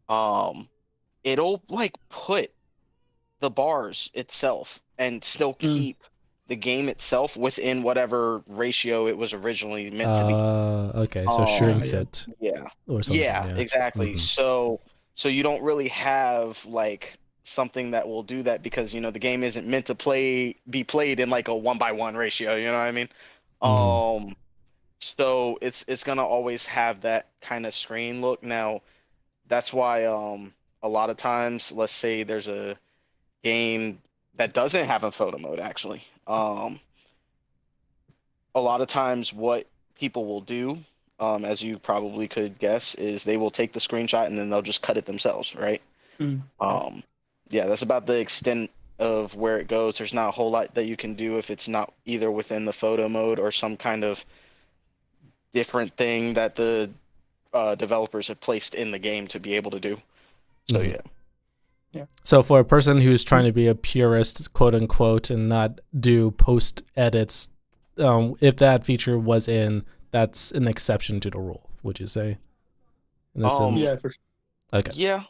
[SPEAKER 2] it'll like put the bars itself and still keep the game itself within whatever ratio it was originally meant to be.
[SPEAKER 1] Okay, so shrinks it. Or something.
[SPEAKER 2] Yeah, exactly. So you don't really have like something that will do that because, you know, the game isn't meant to be played in like a 1:1 ratio, you know what I mean? So it's gonna always have that kind of screen look. Now, that's why a lot of times, let's say there's a game that doesn't have a photo mode actually. A lot of times what people will do, as you probably could guess, is they will take the screenshot and then they'll just cut it themselves, right? Yeah, that's about the extent of where it goes. There's not a whole lot that you can do if it's not either within the photo mode or some kind of different thing that the developers have placed in the game to be able to do. So yeah.
[SPEAKER 1] So for a person who's trying to be a purist, quote unquote, and not do post edits, if that feature was in, that's an exception to the rule, would you say? In a sense?
[SPEAKER 3] Yeah, for sure.
[SPEAKER 1] Okay.
[SPEAKER 2] Yeah.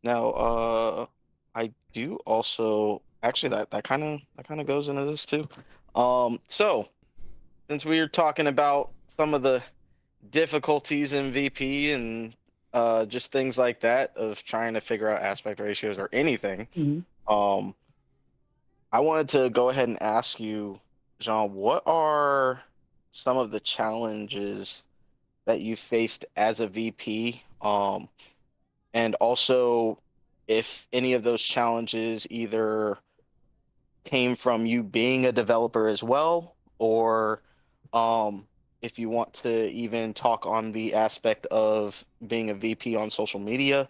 [SPEAKER 2] Now, I do also actually that kind of goes into this too. So since we were talking about some of the difficulties in VP and just things like that of trying to figure out aspect ratios or anything, um, I wanted to go ahead and ask you, Jean, what are some of the challenges that you faced as a VP? And also if any of those challenges either came from you being a developer as well, or if you want to even talk on the aspect of being a VP on social media,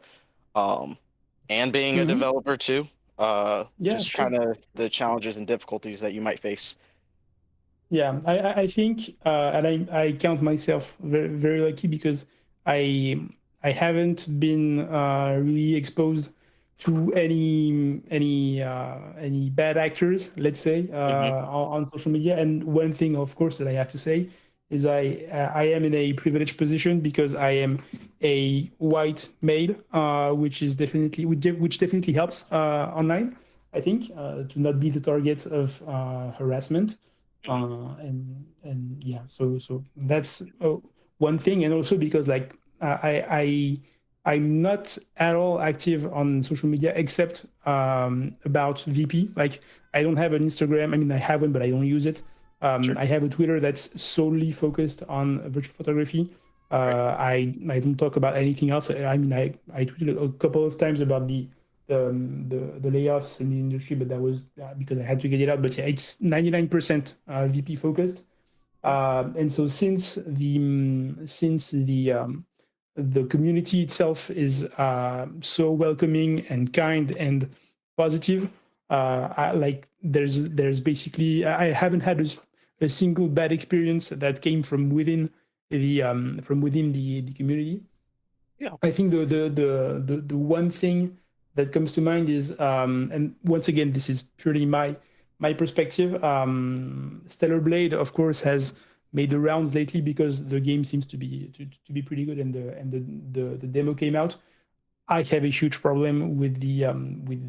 [SPEAKER 2] and being a developer too.
[SPEAKER 3] Yeah,
[SPEAKER 2] Just
[SPEAKER 3] sure.
[SPEAKER 2] kind of the challenges and difficulties that you might face.
[SPEAKER 3] Yeah, I think, and I count myself very, very lucky because I I haven't been really exposed to any bad actors, let's say,
[SPEAKER 2] Hmm.
[SPEAKER 3] on social media. And one thing, of course, that I have to say is I am in a privileged position because I am a white male, which definitely helps online. I think to not be the target of harassment.
[SPEAKER 2] Hmm.
[SPEAKER 3] And yeah, so that's one thing. And also because like I'm not at all active on social media except about VP. Like I don't have an Instagram. I mean, I have one, but I don't use it.
[SPEAKER 2] Sure.
[SPEAKER 3] I have a Twitter that's solely focused on virtual photography.
[SPEAKER 2] Right.
[SPEAKER 3] I don't talk about anything else. I mean, I tweeted a couple of times about the layoffs in the industry, but that was because I had to get it out. But yeah, it's 99% VP focused. And so since the community itself is so welcoming and kind and positive, there's basically I haven't had a single bad experience that came from within the community.
[SPEAKER 2] Yeah.
[SPEAKER 3] I think the one thing that comes to mind is and once again this is purely my perspective. Stellar Blade, of course, has made the rounds lately because the game seems to be pretty good, and the demo came out. I have a huge problem with the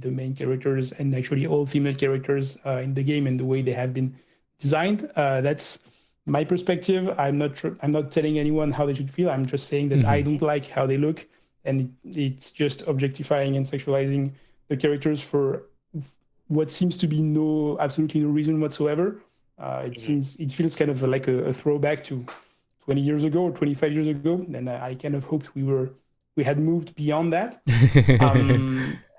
[SPEAKER 3] main characters and actually all female characters in the game and the way they have been designed. That's my perspective. I'm not telling anyone how they should feel. I'm just saying that I don't like how they look, and it's just objectifying and sexualizing the characters for what seems to be absolutely no reason whatsoever. It feels kind of like a throwback to 20 years ago or 25 years ago, and I kind of hoped we had moved beyond that.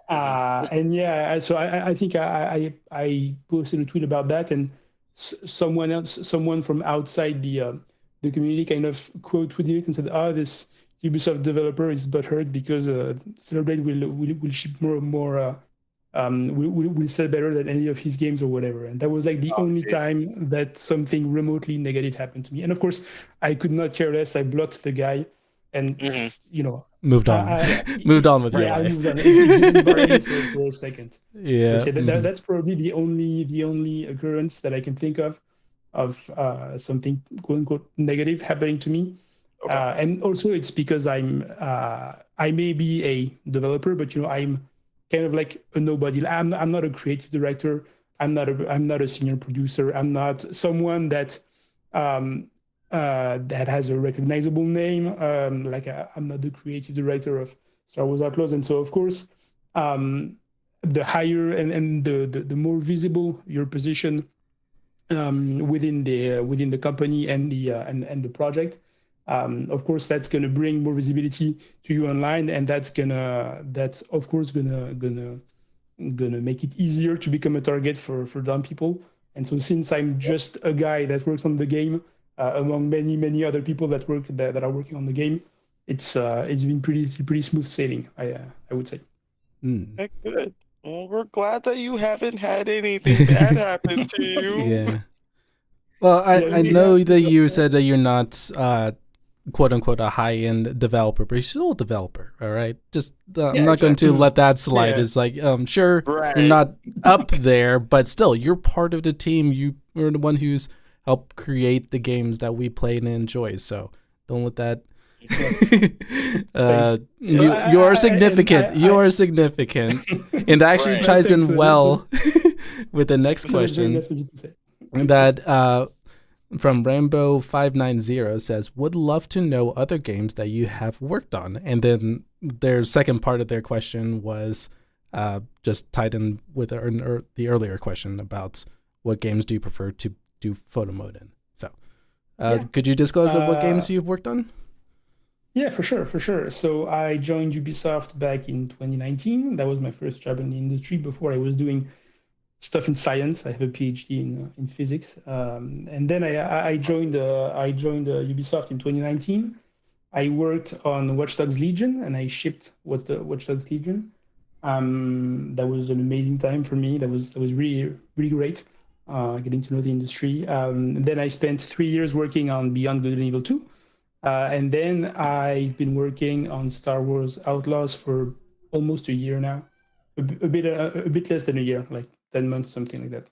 [SPEAKER 3] And yeah, so I think I posted a tweet about that, and someone from outside the community kind of quote tweeted it and said, this Ubisoft developer is butthurt because Celebrate will ship more will sell better than any of his games or whatever. And that was like the only time that something remotely negative happened to me. And of course, I could not care less. I blocked the guy, and
[SPEAKER 1] moved on. Moved on with your life.
[SPEAKER 3] I moved on. It didn't bother me for a second.
[SPEAKER 1] Yeah,
[SPEAKER 3] yeah, that's probably the only occurrence that I can think of something quote unquote negative happening to me. Okay. And also, it's because I may be a developer, but I'm kind of like a nobody. I'm not a creative director. I'm not a senior producer. I'm not someone that that has a recognizable name. I'm not the creative director of Star Wars Outlaws, and so of course, the higher and the more visible your position within the company and the project. Of course, that's going to bring more visibility to you online, and that's of course gonna make it easier to become a target for dumb people. And so, since I'm just a guy that works on the game among many other people that are working on the game, it's been pretty smooth sailing. I would say.
[SPEAKER 2] Okay, good. Well, we're glad that you haven't had anything bad happen to you.
[SPEAKER 1] Yeah. Well, I know that you said that you're not quote unquote a high-end developer, but you're still a developer, all right? Just I'm not going to let that slide. It's like sure, you're not up there, but still you're part of the team. You're the one who's helped create the games that we play and enjoy, so don't let that you are significant. You are significant. And actually ties in well with the next question. that from Rambo590 says, would love to know other games that you have worked on. And then their second part of their question was just tied in with the earlier question about what games do you prefer to do photo mode in. So could you disclose what games you've worked on?
[SPEAKER 3] Yeah, for sure. So I joined Ubisoft back in 2019. That was my first job in the industry. Before I was doing stuff in science. I have a PhD in physics, and then I joined Ubisoft in 2019. I worked on Watch Dogs Legion, and I shipped Watch Dogs Legion. That was an amazing time for me. That was really great, getting to know the industry. Then I spent 3 years working on Beyond Good and Evil 2, and then I've been working on Star Wars Outlaws for almost a year now, a bit less than a year, like 10 months, something like that.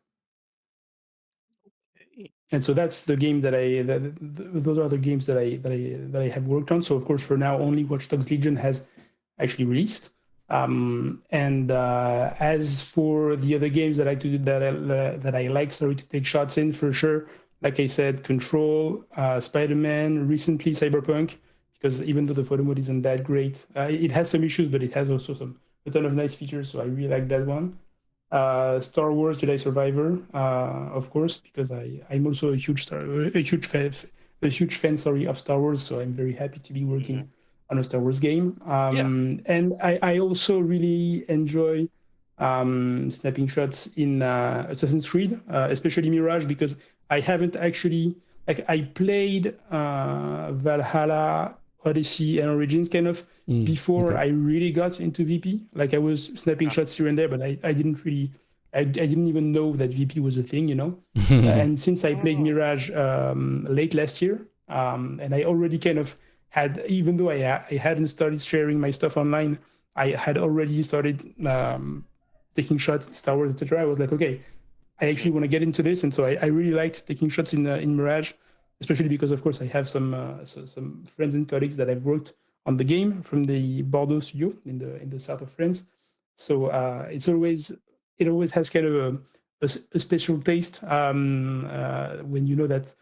[SPEAKER 3] And so that's the game those are the games that I have worked on. So of course, for now, only Watch Dogs Legion has actually released. And as for the other games that I do that I like, sorry, to take shots in, for sure, like I said, Control, Spider-Man, recently Cyberpunk, because even though the photo mode isn't that great, it has some issues, but it has also a ton of nice features. So I really like that one. Star Wars Jedi Survivor, of course, because I'm also a huge fan, sorry, of Star Wars. So I'm very happy to be working on a Star Wars game. And I also really enjoy snapping shots in Assassin's Creed, especially Mirage, because I haven't actually, like, I played Valhalla, Odyssey, and Origins kind of before I really got into VP. Like, I was snapping shots here and there, but I didn't really, I didn't even know that VP was a thing, you know. And since I played Mirage late last year, and I already kind of had, even though I hadn't started sharing my stuff online, I had already started taking shots in Star Wars, etc. I was like, okay, I actually want to get into this, and so I really liked taking shots in Mirage, especially because, of course, I have some friends and colleagues that have worked on the game from the Bordeaux studio in the south of France. So it always has kind of a special taste when you know that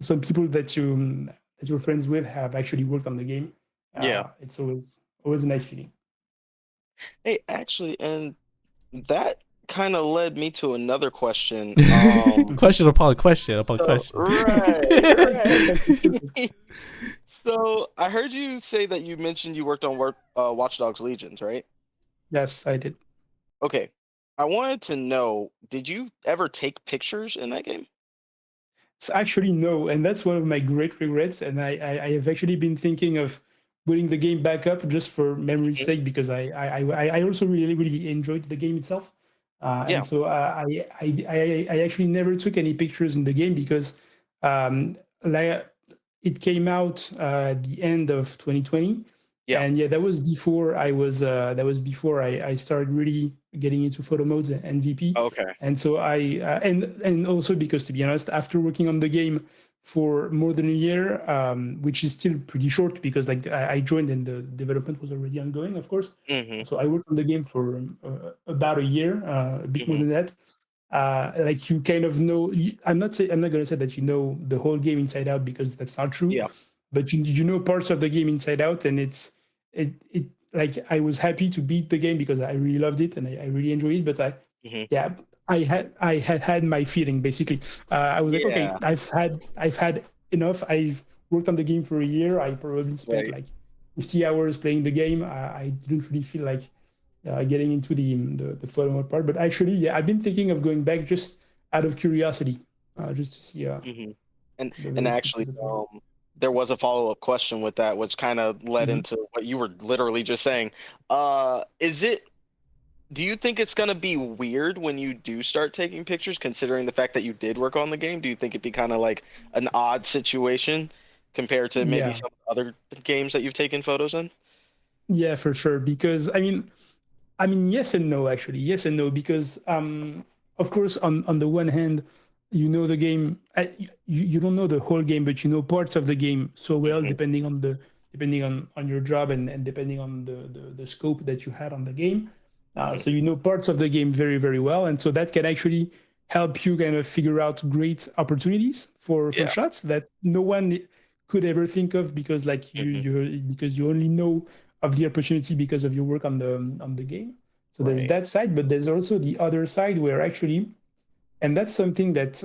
[SPEAKER 3] some people that you're friends with have actually worked on the game. It's always a nice feeling.
[SPEAKER 2] Hey, actually, and that kind of led me to another question.
[SPEAKER 1] Question upon question upon question.
[SPEAKER 2] Right. So I heard you say that you mentioned you worked on Watch Dogs Legions, right?
[SPEAKER 3] Yes, I did.
[SPEAKER 2] Okay. I wanted to know, did you ever take pictures in that game?
[SPEAKER 3] So actually, no, and that's one of my great regrets. And I have actually been thinking of putting the game back up just for memory's sake, because I also really enjoyed the game itself. And so I actually never took any pictures in the game because like it came out at the end of 2020. And that was before I started really getting into photo modes and VP.
[SPEAKER 2] Okay.
[SPEAKER 3] And so and also because, to be honest, after working on the game for more than a year, which is still pretty short because like I joined and the development was already ongoing, of course. So I worked on the game for about a year, a bit more than that. Like, you kind of know, I'm not going to say that you know the whole game inside out, because that's not true. But you know parts of the game inside out, and it like, I was happy to beat the game because I really loved it and I really enjoyed it. But I had my feeling, basically. I was like, okay, I've had enough. I've worked on the game for a year. I probably spent like 50 hours playing the game. I didn't really feel like getting into the photo mode part. But actually, I've been thinking of going back just out of curiosity, just to see.
[SPEAKER 2] And actually, there was a follow-up question with that, which kind of led into what you were literally just saying. Do you think it's going to be weird when you do start taking pictures, considering the fact that you did work on the game? Do you think it'd be kind of like an odd situation compared to maybe some other games that you've taken photos in?
[SPEAKER 3] Yeah, for sure. Because I mean, yes and no, actually. Yes and no, because of course, on the one hand, you know the game. You don't know the whole game, but you know parts of the game so well, depending on your job and depending on the scope that you had on the game. So you know parts of the game very, very well, and so that can actually help you kind of figure out great opportunities for shots that no one could ever think of, because like because you only know of the opportunity because of your work on the game. So there's that side, but there's also the other side where actually, and that's something that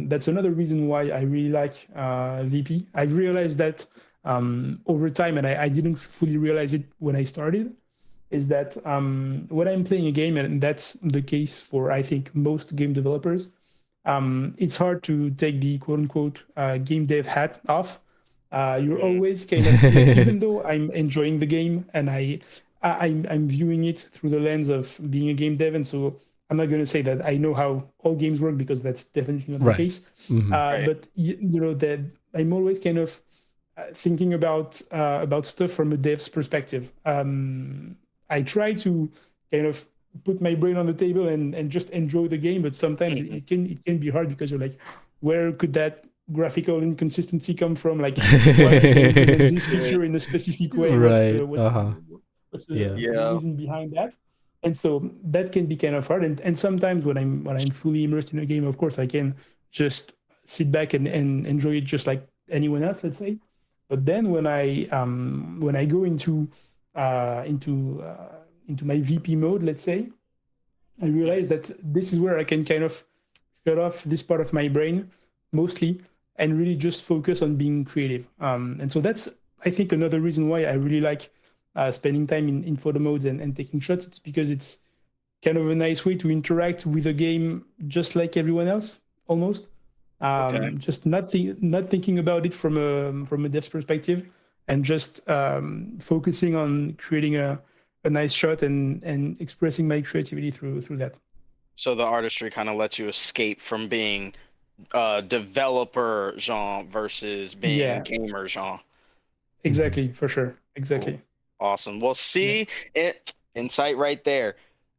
[SPEAKER 3] that's another reason why I really like VP. I've realized that over time, and I didn't fully realize it when I started, is that when I'm playing a game, and that's the case for I think most game developers, it's hard to take the quote unquote game dev hat off. You're always kind of like, even though I'm enjoying the game and I'm viewing it through the lens of being a game dev, and so I'm not going to say that I know how all games work, because that's definitely not the case. But you know that I'm always kind of thinking about stuff from a dev's perspective. I try to kind of put my brain on the table and just enjoy the game, but sometimes it can be hard, because you're like, where could that graphical inconsistency come from? Like, why this feature in a specific way? What's the reason behind that? And so that can be kind of hard. And sometimes when I'm fully immersed in a game, of course, I can just sit back and enjoy it just like anyone else, let's say. But then when I go into my VP mode, let's say, I realize that this is where I can kind of shut off this part of my brain mostly and really just focus on being creative. And so that's, I think, another reason why I really like spending time in photo modes and taking shots. It's because it's kind of a nice way to interact with a game just like everyone else, almost. Just not thinking about it from a dev's perspective, and just focusing on creating a nice shot and expressing my creativity through that.
[SPEAKER 2] So the artistry kind of lets you escape from being developer Jean versus being gamer Jean.
[SPEAKER 3] Exactly, for sure. Exactly.
[SPEAKER 2] Cool. Awesome. Well, see, insight right there.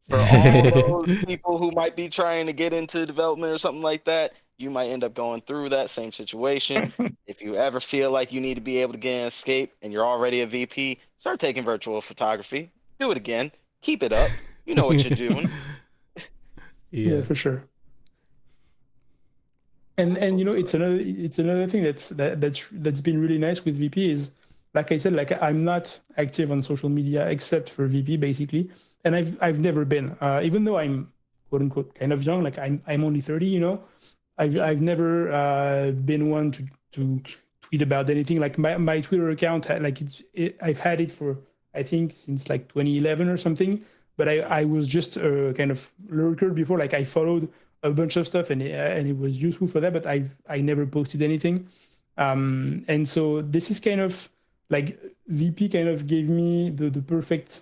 [SPEAKER 2] For all those people who might be trying to get into development or something like that, you might end up going through that same situation. If you ever feel like you need to be able to get an escape and you're already a VP, start taking virtual photography. Do it again. Keep it up. You know what you're doing.
[SPEAKER 3] Yeah, for sure. And you know, it's another thing that's been really nice with VP is, like I said, like I'm not active on social media except for VP basically, and I've never been, even though I'm quote unquote kind of young, like I'm only 30, you know, I've never been one to tweet about anything. Like my Twitter account, like I've had it for I think since like 2011 or something, but I was just a kind of lurker before. Like I followed a bunch of stuff and it was useful for that, but I never posted anything. And so this is kind of like VP kind of gave me the perfect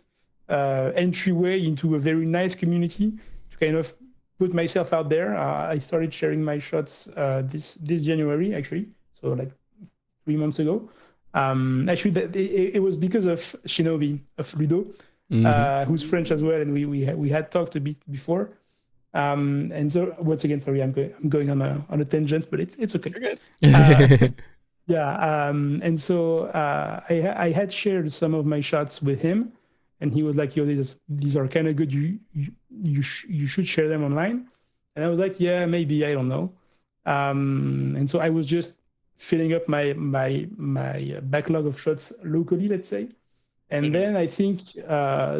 [SPEAKER 3] entryway into a very nice community to kind of put myself out there. I started sharing my shots this January, actually, so like 3 months ago. Actually, it was because of Shinobi of Ludo, who's French as well, and we had talked a bit before. And so once again, sorry, I'm going on a tangent, but it's okay.
[SPEAKER 2] You're good.
[SPEAKER 3] Yeah. And so I had shared some of my shots with him, and he was like, "Yo, these are kind of good. You should share them online." And I was like, "Yeah, maybe. I don't know." And so I was just filling up my backlog of shots locally, let's say. And then I think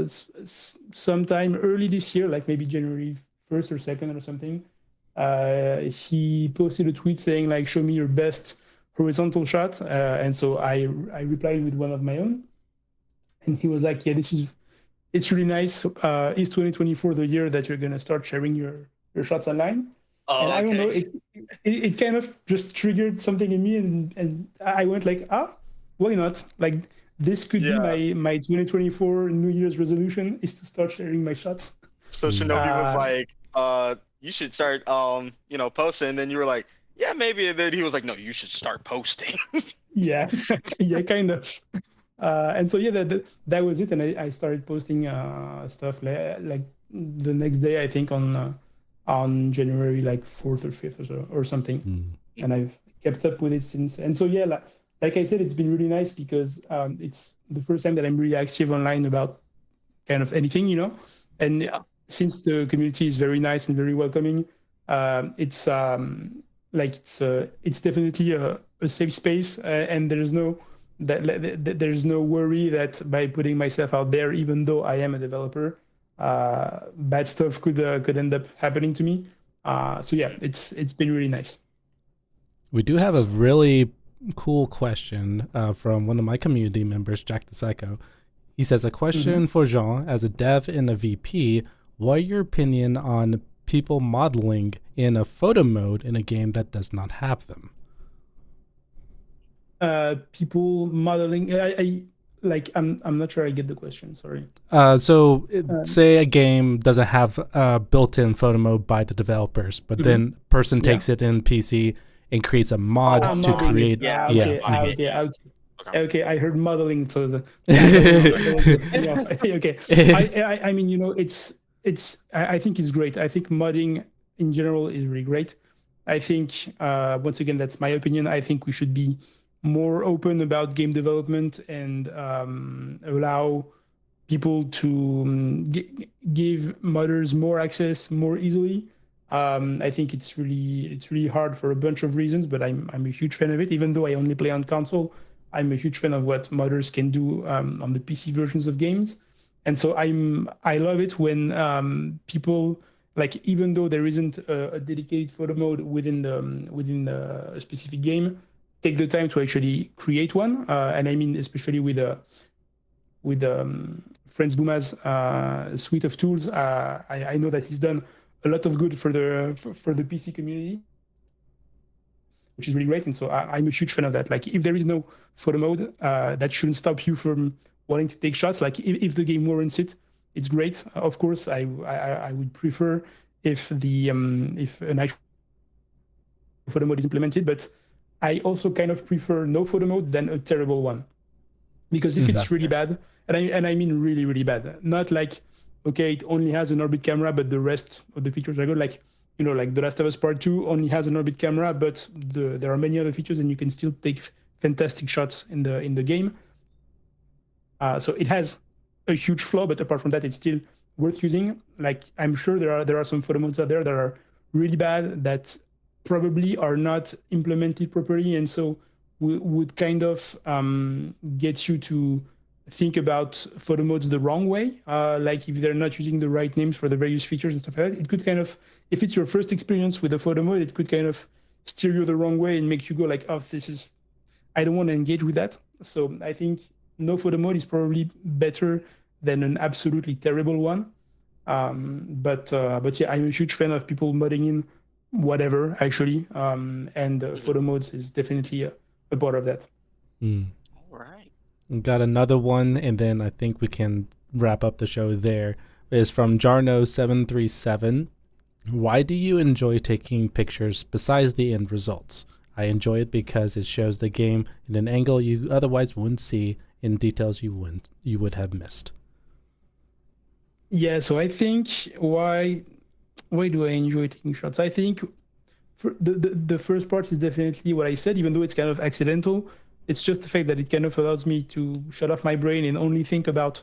[SPEAKER 3] sometime early this year, like maybe January 1st or 2nd or something, he posted a tweet saying like, "Show me your best horizontal shot." And so I replied with one of my own, and he was like, "Yeah, it's really nice. Is 2024 the year that you're gonna start sharing your shots online?" And I don't know, it kind of just triggered something in me, and I went like, why not? Like this could be my 2024 New Year's resolution is to start sharing my shots.
[SPEAKER 2] So Shinobi was like, you should start posting, and then you were like, yeah, maybe. And then he was like, no, you should start posting.
[SPEAKER 3] yeah, kind of. And so that was it, and I started posting stuff like the next day, I think on January like 4th or 5th or something. And I've kept up with it since. And so like I said, it's been really nice because it's the first time that I'm really active online about kind of anything, you know. And since the community is very nice and very welcoming, It's it's definitely a safe space, and there's no worry that by putting myself out there, even though I am a developer, bad stuff could end up happening to me. So yeah, it's been really nice.
[SPEAKER 1] We do have a really cool question from one of my community members, Jack the Psycho. He says, a question for Jean, as a dev and a VP, what are your opinion on people modeling in a photo mode in a game that does not have them?
[SPEAKER 3] People modeling, I'm not sure I get the question, sorry.
[SPEAKER 1] Say a game doesn't have built-in photo mode by the developers, but then person takes it in PC and creates a mod to create.
[SPEAKER 3] Okay, I heard modeling, so okay. I mean, you know, I think it's great. I think modding in general is really great. I think once again, that's my opinion. I think we should be more open about game development and allow people to give modders more access more easily. I think it's really hard for a bunch of reasons, but I'm a huge fan of it. Even though I only play on console, I'm a huge fan of what modders can do on the PC versions of games. And so I love it when people, like, even though there isn't a dedicated photo mode within the specific game, take the time to actually create one. And I mean, especially with Franz Buma's suite of tools, I know that he's done a lot of good for the PC community, which is really great. And so I'm a huge fan of that. Like, if there is no photo mode, that shouldn't stop you from wanting to take shots. Like, if the game warrants it, it's great. Of course, I would prefer if an actual photo mode is implemented, but I also kind of prefer no photo mode than a terrible one. Because if it's really bad, and I mean really, really bad, not like, okay, it only has an orbit camera, but the rest of the features are good. Like, you know, like The Last of Us Part 2 only has an orbit camera, but there are many other features and you can still take fantastic shots in the game. So it has a huge flaw, but apart from that, it's still worth using. Like, I'm sure there are some photo modes out there that are really bad that probably are not implemented properly, and so would kind of get you to think about photo modes the wrong way. Like, if they're not using the right names for the various features and stuff like that, it could kind of, if it's your first experience with a photo mode, it could kind of steer you the wrong way and make you go like, oh, I don't want to engage with that. So I think no photo mode is probably better than an absolutely terrible one. But yeah, I'm a huge fan of people modding in whatever, actually. And photo modes is definitely a part of that.
[SPEAKER 2] All right.
[SPEAKER 1] We got another one, and then I think we can wrap up the show there. It's from Jarno737. Why do you enjoy taking pictures besides the end results? I enjoy it because it shows the game in an angle you otherwise wouldn't see, in details you would have missed.
[SPEAKER 3] Yeah, so I think why do I enjoy taking shots? I think for the first part is definitely what I said, even though it's kind of accidental. It's just the fact that it kind of allows me to shut off my brain and only think about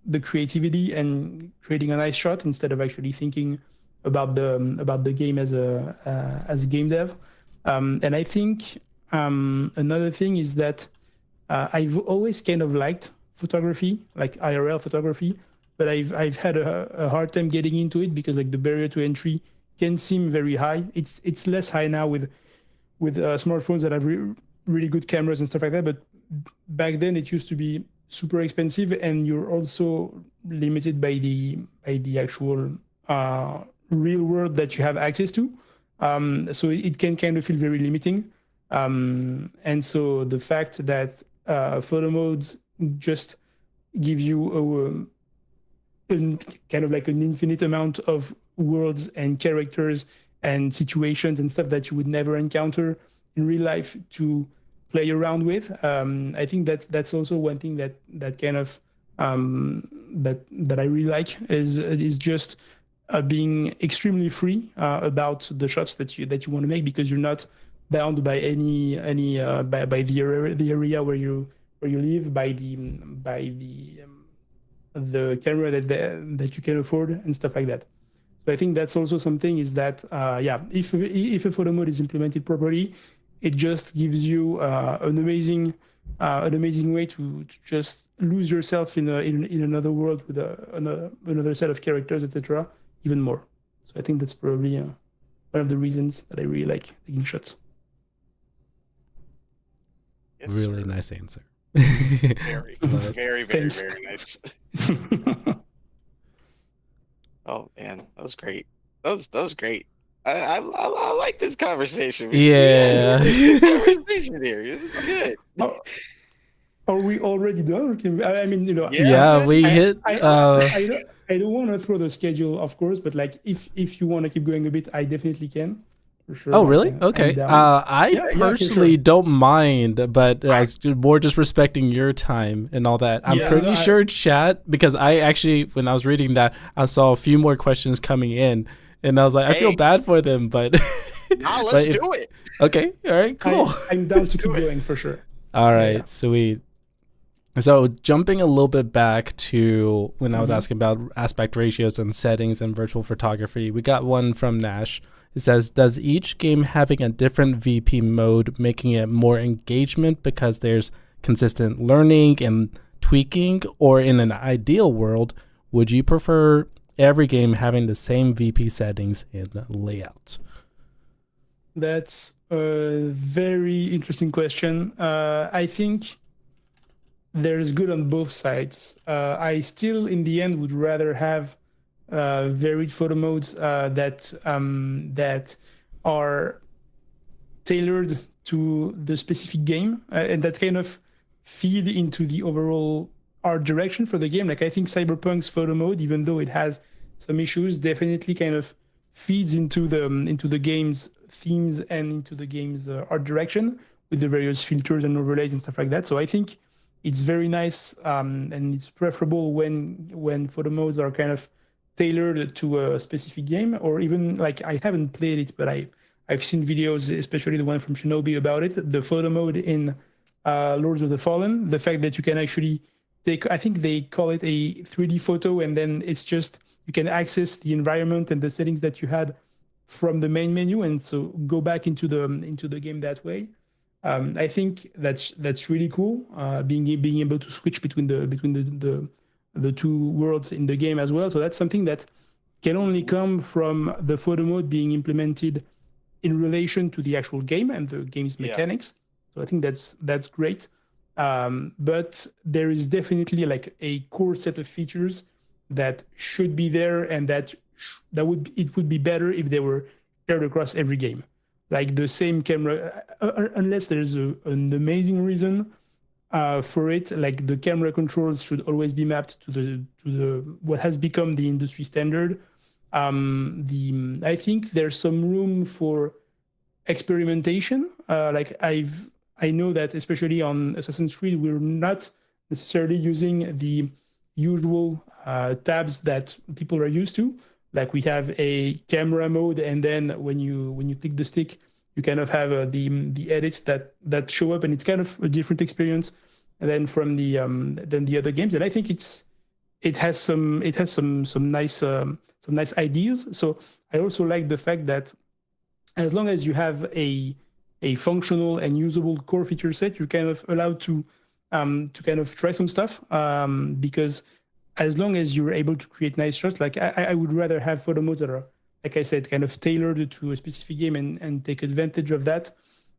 [SPEAKER 3] the creativity and creating a nice shot instead of actually thinking about the game as a game dev. And I think another thing is that I've always kind of liked photography, like IRL photography, but I've had a hard time getting into it because, like, the barrier to entry can seem very high. It's less high now with smartphones that have really good cameras and stuff like that. But back then it used to be super expensive, and you're also limited by the actual real world that you have access to. So it can kind of feel very limiting. And so the fact that photo modes just give you kind of like an infinite amount of worlds and characters and situations and stuff that you would never encounter in real life to play around with. I think that's also one thing that kind of that I really like is just being extremely free about the shots that you want to make, because you're not bound by any by the area where you live, by the camera that you can afford and stuff like that. So I think that's also something is that if a photo mode is implemented properly, it just gives you an amazing way to just lose yourself in another world with another set of characters, etc. Even more. So I think that's probably one of the reasons that I really like taking shots.
[SPEAKER 1] Yes, really sir. Nice answer.
[SPEAKER 2] Very, very, very, very nice. Oh man, that was great. That was great. I like this conversation.
[SPEAKER 1] Yeah.
[SPEAKER 2] Conversation here. It was good.
[SPEAKER 3] Are we already done? I mean,
[SPEAKER 1] Yeah, we hit.
[SPEAKER 3] I don't want to throw the schedule, of course, but like if you want to keep going a bit, I definitely can. For sure.
[SPEAKER 1] Oh, really? Okay. I personally sure. don't mind, but I was more just respecting your time and all that. I'm pretty sure chat, because I actually, when I was reading that, I saw a few more questions coming in, and I was like, I feel bad for them, but...
[SPEAKER 2] Nah, let's do it.
[SPEAKER 1] Okay. All right, cool.
[SPEAKER 3] I'm down to keep going for sure.
[SPEAKER 1] All right, sweet. So jumping a little bit back to when I was asking about aspect ratios and settings and virtual photography, we got one from Nash. It says, does each game having a different VP mode making it more engagement because there's consistent learning and tweaking, or in an ideal world, would you prefer every game having the same VP settings and layout?
[SPEAKER 3] That's a very interesting question. I think there's good on both sides. I still, in the end, would rather have varied photo modes that are tailored to the specific game and that kind of feed into the overall art direction for the game. Like, I think Cyberpunk's photo mode, even though it has some issues, definitely kind of feeds into the game's themes and into the game's art direction with the various filters and overlays and stuff like that. So I think it's very nice, and it's preferable when photo modes are kind of tailored to a specific game, or even, like, I haven't played it, but I've seen videos, especially the one from Shinobi, about it. The photo mode in Lords of the Fallen, the fact that you can actually take, I think they call it a 3D photo, and then it's just, you can access the environment and the settings that you had from the main menu, and so go back into the game that way. I think that's really cool, being able to switch between the two worlds in the game as well. So that's something that can only come from the photo mode being implemented in relation to the actual game and the game's mechanics. So I think that's great. But there is definitely like a core set of features that should be there, and it would be better if they were shared across every game. Like the same camera, unless there's an amazing reason for it, like the camera controls should always be mapped to the what has become the industry standard. I think there's some room for experimentation. I know that especially on Assassin's Creed, we're not necessarily using the usual tabs that people are used to. Like, we have a camera mode, and then when you click the stick, you kind of have the edits that show up, and it's kind of a different experience than from the other games. And I think it has some nice ideas. So I also like the fact that as long as you have a functional and usable core feature set, you're kind of allowed to kind of try some stuff, because as long as you're able to create nice shots, like I would rather have photo modes that are, like I said, kind of tailored to a specific game and take advantage of that,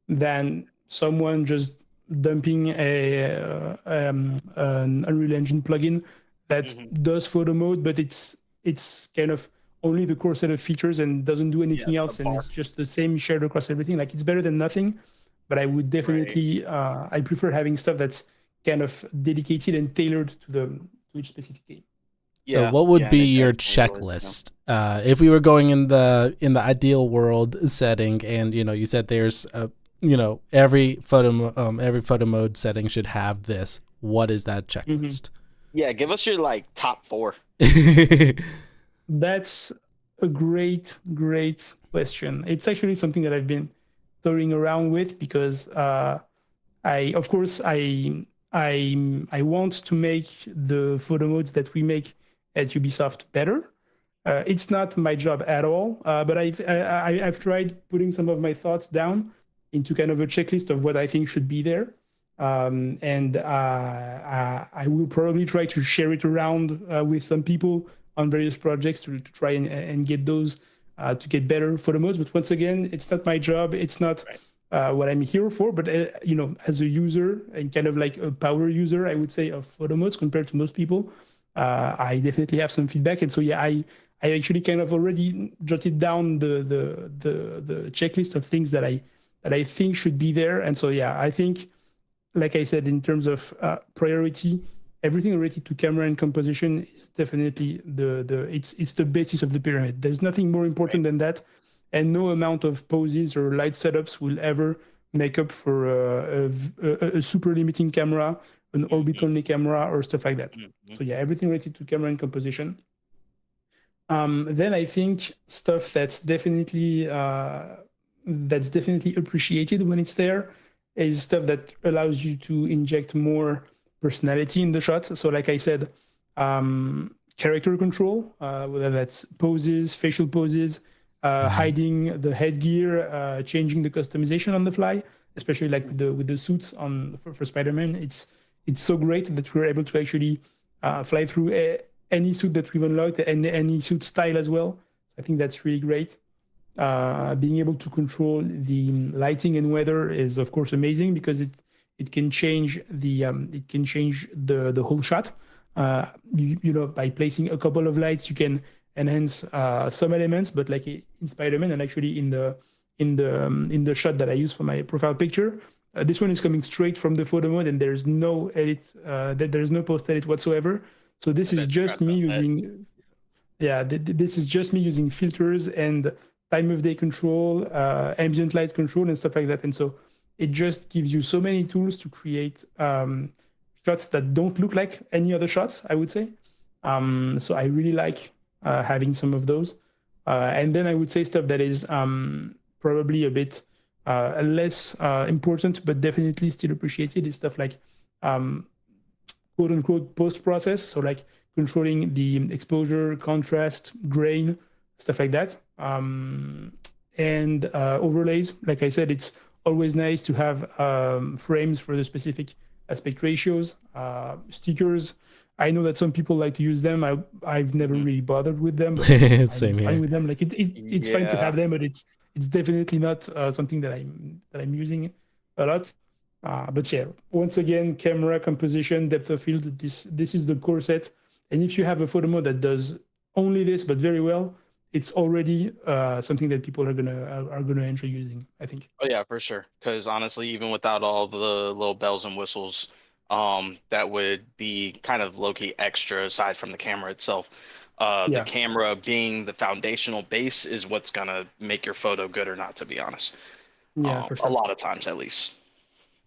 [SPEAKER 3] than someone just dumping an Unreal Engine plugin that does photo mode, but it's kind of only the core set of features and doesn't do anything else, and it's just the same shared across everything. Like, it's better than nothing, but I would definitely I prefer having stuff that's kind of dedicated and tailored to each specific game.
[SPEAKER 1] So what would be your checklist if we were going in the ideal world setting, and you said there's every photo mode setting should have this? What is that checklist?
[SPEAKER 2] Yeah, give us your top 4.
[SPEAKER 3] That's a great question. It's actually something that I've been toying around with, because I want to make the photo modes that we make at Ubisoft better. It's not my job at all, but I've tried putting some of my thoughts down into kind of a checklist of what I think should be there. And I will probably try to share it around with some people on various projects to try and get those to get better photo modes. But once again, it's not my job. It's not what I'm here for. But as a user and kind of like a power user, I would say, of photo modes compared to most people, I definitely have some feedback. And so I actually kind of already jotted down the checklist of things that I think should be there. And so I think, like I said, in terms of priority, everything related to camera and composition is definitely it's the basis of the pyramid. There's nothing more important than that, and no amount of poses or light setups will ever make up for a super limiting camera, an orbit only camera, or stuff like that. So everything related to camera and composition. Then I think stuff that's definitely appreciated when it's there is stuff that allows you to inject more personality in the shot. So like I said, character control, whether that's poses, facial poses, hiding the headgear, changing the customization on the fly, especially like with the suits for Spider-Man. It's so great that we're able to actually fly through any suit that we've unlocked and any suit style as well. I think that's really great. Being able to control the lighting and weather is of course amazing, because it can change the whole shot. By placing a couple of lights, you can enhance some elements, but like in Spider-Man, and actually in the shot that I use for my profile picture, this one is coming straight from the photo mode, and there's no edit, there's no post edit whatsoever. So this is just me using, this is just me using filters and time of day control, ambient light control, and stuff like that. And so it just gives you so many tools to create shots that don't look like any other shots, I would say. So I really like having some of those. And then I would say stuff that is probably a bit less important, but definitely still appreciated, is stuff like quote unquote post-process. So like controlling the exposure, contrast, grain, stuff like that. And overlays, like I said, it's always nice to have frames for the specific aspect ratios, stickers. I know that some people like to use them. I've never really bothered with them. But
[SPEAKER 1] Same
[SPEAKER 3] I'm fine
[SPEAKER 1] here.
[SPEAKER 3] with them. Like it's fine to have them, but it's definitely not something that I'm using a lot. But once again, camera, composition, depth of field. This is the core set. And if you have a photo mode that does only this but very well, it's already something that people are gonna enjoy using, I think.
[SPEAKER 2] Oh yeah, for sure. Because honestly, even without all the little bells and whistles, that would be kind of low-key extra aside from the camera itself. The camera being the foundational base is what's gonna make your photo good or not, to be honest.
[SPEAKER 3] For sure.
[SPEAKER 2] A lot of times, at least.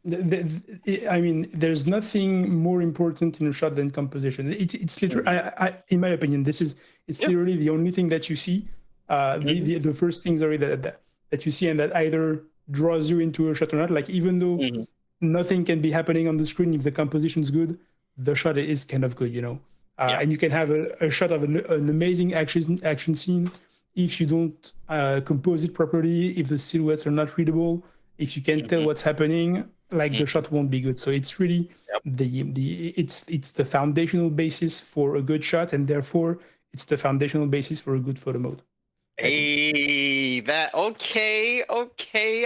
[SPEAKER 3] I mean, there's nothing more important in a shot than composition. It's literally, in my opinion, it's literally the only thing that you see. The first things are that you see, and that either draws you into a shot or not. Like, even though nothing can be happening on the screen, if the composition is good, the shot is kind of good, And you can have a shot of an amazing action scene if you don't compose it properly, if the silhouettes are not readable, if you can't tell what's happening. Like the shot won't be good. So it's really it's the foundational basis for a good shot, and therefore it's the foundational basis for a good photo mode.
[SPEAKER 2] Hey, okay.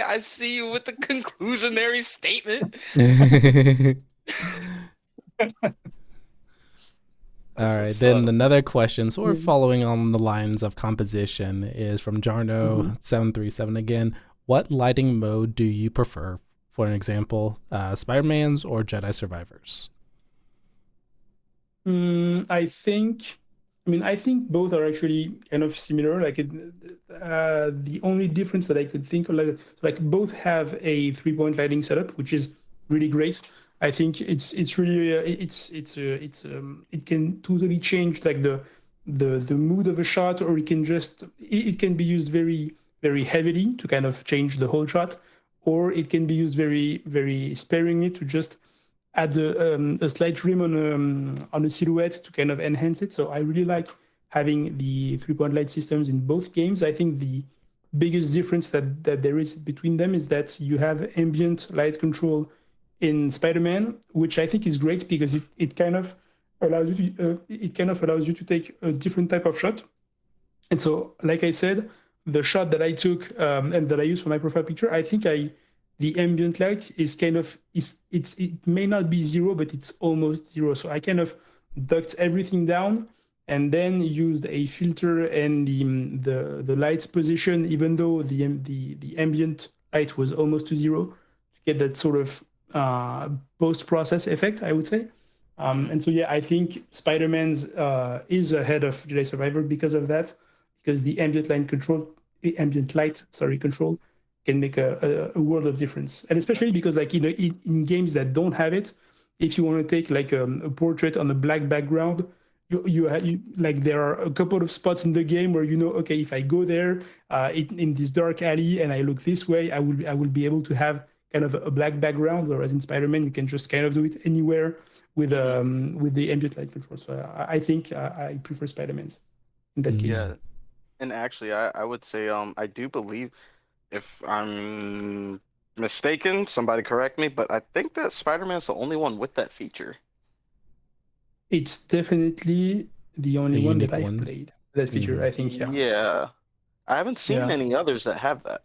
[SPEAKER 2] I see you with the conclusionary statement.
[SPEAKER 1] All right, then another question, sort of following on the lines of composition, is from Jarno737 again. What lighting mode do you prefer? For an example, Spider-Man's or Jedi Survivors?
[SPEAKER 3] I think both are actually kind of similar. Like the only difference that I could think of, like both have a 3-point lighting setup, which is really great. I think it's really it can totally change like the mood of a shot, or it can be used very, very heavily to kind of change the whole shot, or it can be used very, very sparingly to just add a slight trim on a silhouette to kind of enhance it. So I really like having the 3-point light systems in both games. I think the biggest difference that there is between them is that you have ambient light control in Spider-Man, which I think is great because it kind of allows you to take a different type of shot. And so, like I said, the shot that I took and that I used for my profile picture, I think the ambient light is kind of it may not be zero, but it's almost zero. So I kind of ducked everything down and then used a filter and the light's position, even though the ambient light was almost to zero, to get that sort of post-process effect, I would say. And so, yeah, I think Spider-Man's is ahead of Jedi Survivor because of that, because the ambient light control can make a world of difference. And especially because, like, you know, in games that don't have it, if you want to take like a portrait on a black background, you like there are a couple of spots in the game where, you know, okay, if I go there in this dark alley and I look this way, I will be able to have kind of a black background, whereas in Spider-Man you can just kind of do it anywhere with the ambient light control. So I think I prefer Spider-Man's in that case.
[SPEAKER 2] Yeah, and actually I would say I do believe, if I'm mistaken, somebody correct me, but I think that Spider-Man's the only one with that feature.
[SPEAKER 3] It's definitely the only one that I've played, that feature, I think, yeah.
[SPEAKER 2] Yeah. I haven't seen any others that have that.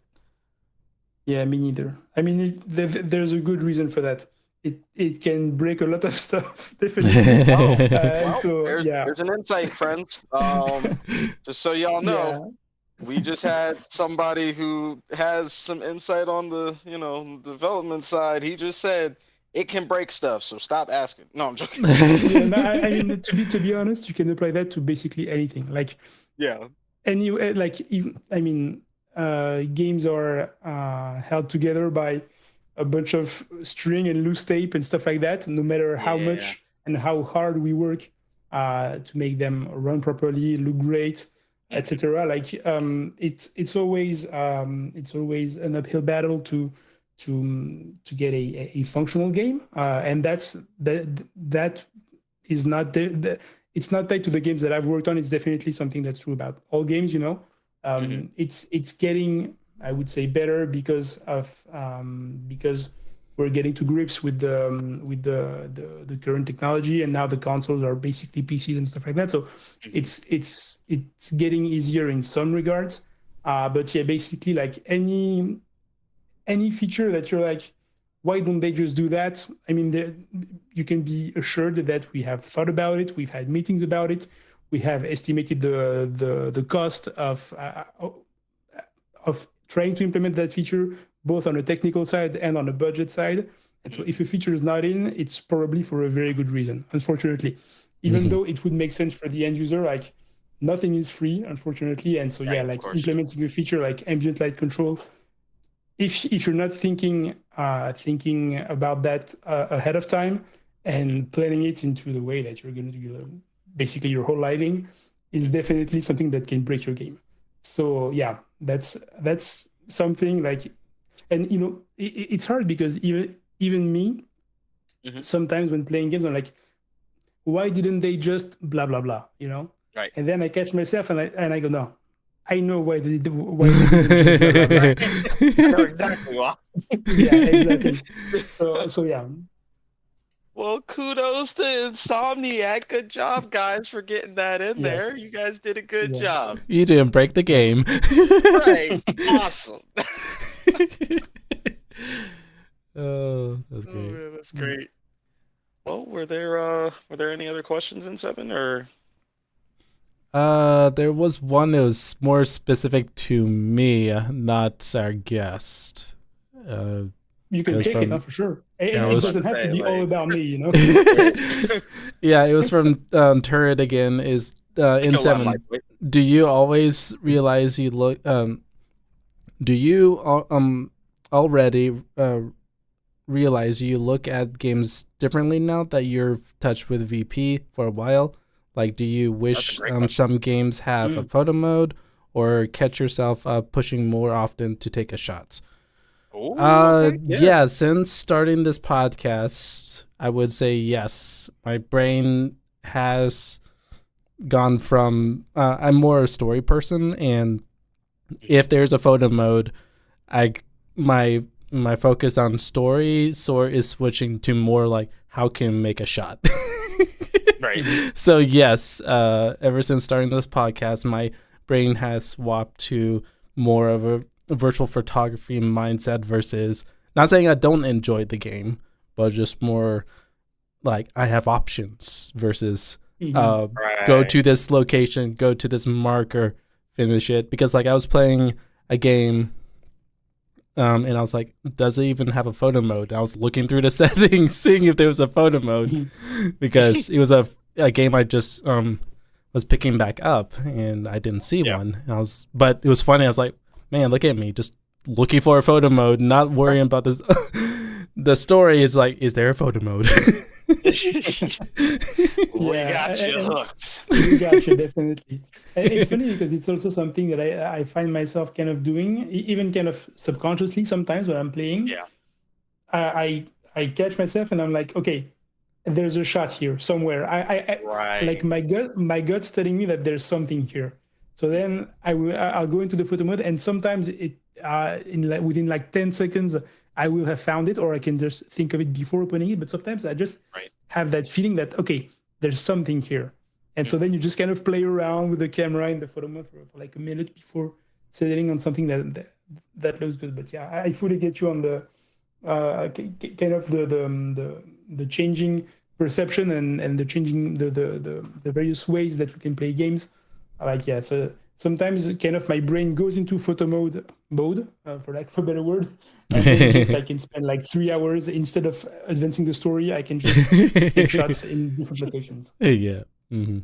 [SPEAKER 3] Yeah, me neither. I mean, there's a good reason for that. It can break a lot of stuff, definitely.
[SPEAKER 2] There's an insight, friends. Just so y'all know, we just had somebody who has some insight on the, you know, development side. He just said it can break stuff, so stop asking. No, I'm joking.
[SPEAKER 3] I mean, to be honest, you can apply that to basically anything. Like, games are held together by a bunch of string and loose tape and stuff like that. No matter how much and how hard we work to make them run properly, look great, etc. Like, it's always an uphill battle to get a functional game, and that is not it's not tied to the games that I've worked on. It's definitely something that's true about all games, you know. It's getting, I would say, better because we're getting to grips with the current technology, and now the consoles are basically PCs and stuff like that. So it's getting easier in some regards, but yeah, basically, like any feature that you're like, why don't they just do that? I mean, you can be assured that we have thought about it. We've had meetings about it. We have estimated the cost of trying to implement that feature, both on a technical side and on a budget side. And so if a feature is not in, it's probably for a very good reason, unfortunately. Even though it would make sense for the end user, like, nothing is free, unfortunately. And so, implementing a feature like ambient light control, if you're not thinking about that ahead of time and planning it into the way that you're going to do basically your whole lighting, is definitely something that can break your game. So yeah, that's something like, and you know, it's hard because even me, sometimes when playing games, I'm like, why didn't they just blah blah blah, you know?
[SPEAKER 2] Right.
[SPEAKER 3] And then I catch myself and I go, no, I know why they didn't just blah blah blah.
[SPEAKER 2] I know exactly why.
[SPEAKER 3] Yeah, exactly. So yeah.
[SPEAKER 2] Well, kudos to Insomniac. Good job, guys, for getting that in there. You guys did a good job.
[SPEAKER 1] You didn't break the game.
[SPEAKER 2] Right. Awesome.
[SPEAKER 1] Oh, that's great.
[SPEAKER 2] Man, that's great. Well, were there any other questions in 7 or?
[SPEAKER 1] There was one that was more specific to me, not our guest.
[SPEAKER 3] You can take it, for sure. It doesn't have to be all about me, you know.
[SPEAKER 1] Yeah, it was from Turret again. Is in 7. Do you always realize you look? Do you already realize you look at games differently now that you're touched with VP for a while? Like, do you wish some games have a photo mode, or catch yourself pushing more often to take a shots? Yeah, since starting this podcast, I would say yes. My brain has gone from I'm more a story person, and if there's a photo mode, my focus on story is switching to more like how can make a shot.
[SPEAKER 2] Right.
[SPEAKER 1] So yes, ever since starting this podcast, my brain has swapped to more of a virtual photography mindset versus, not saying I don't enjoy the game, but just more like I have options versus go to this location, go to this marker, finish it. Because like I was playing a game, and I was like, does it even have a photo mode? I was looking through the settings, seeing if there was a photo mode, because it was a game I just was picking back up, and I didn't see one. But it was funny. I was like, man, look at me, just looking for a photo mode, not worrying about this. The story is like, is there a photo mode?
[SPEAKER 2] We got you.
[SPEAKER 3] We got you, definitely. And it's funny because it's also something that I find myself kind of doing, even kind of subconsciously sometimes when I'm playing.
[SPEAKER 2] Yeah.
[SPEAKER 3] I catch myself and I'm like, okay, there's a shot here somewhere. Like my gut's telling me that there's something here. So then I'll go into the photo mode, and sometimes within like 10 seconds I will have found it, or I can just think of it before opening it. But sometimes I just have that feeling that, okay, there's something here. And so then you just kind of play around with the camera in the photo mode for like a minute before settling on something that looks good. But yeah, I fully get you on the kind of the changing perception and the changing the various ways that we can play games. Like, yeah, so sometimes kind of my brain goes into photo mode, for lack of a better word, and then just I can spend like 3 hours instead of advancing the story. I can just take shots in different locations.
[SPEAKER 1] Yeah. Mm-hmm.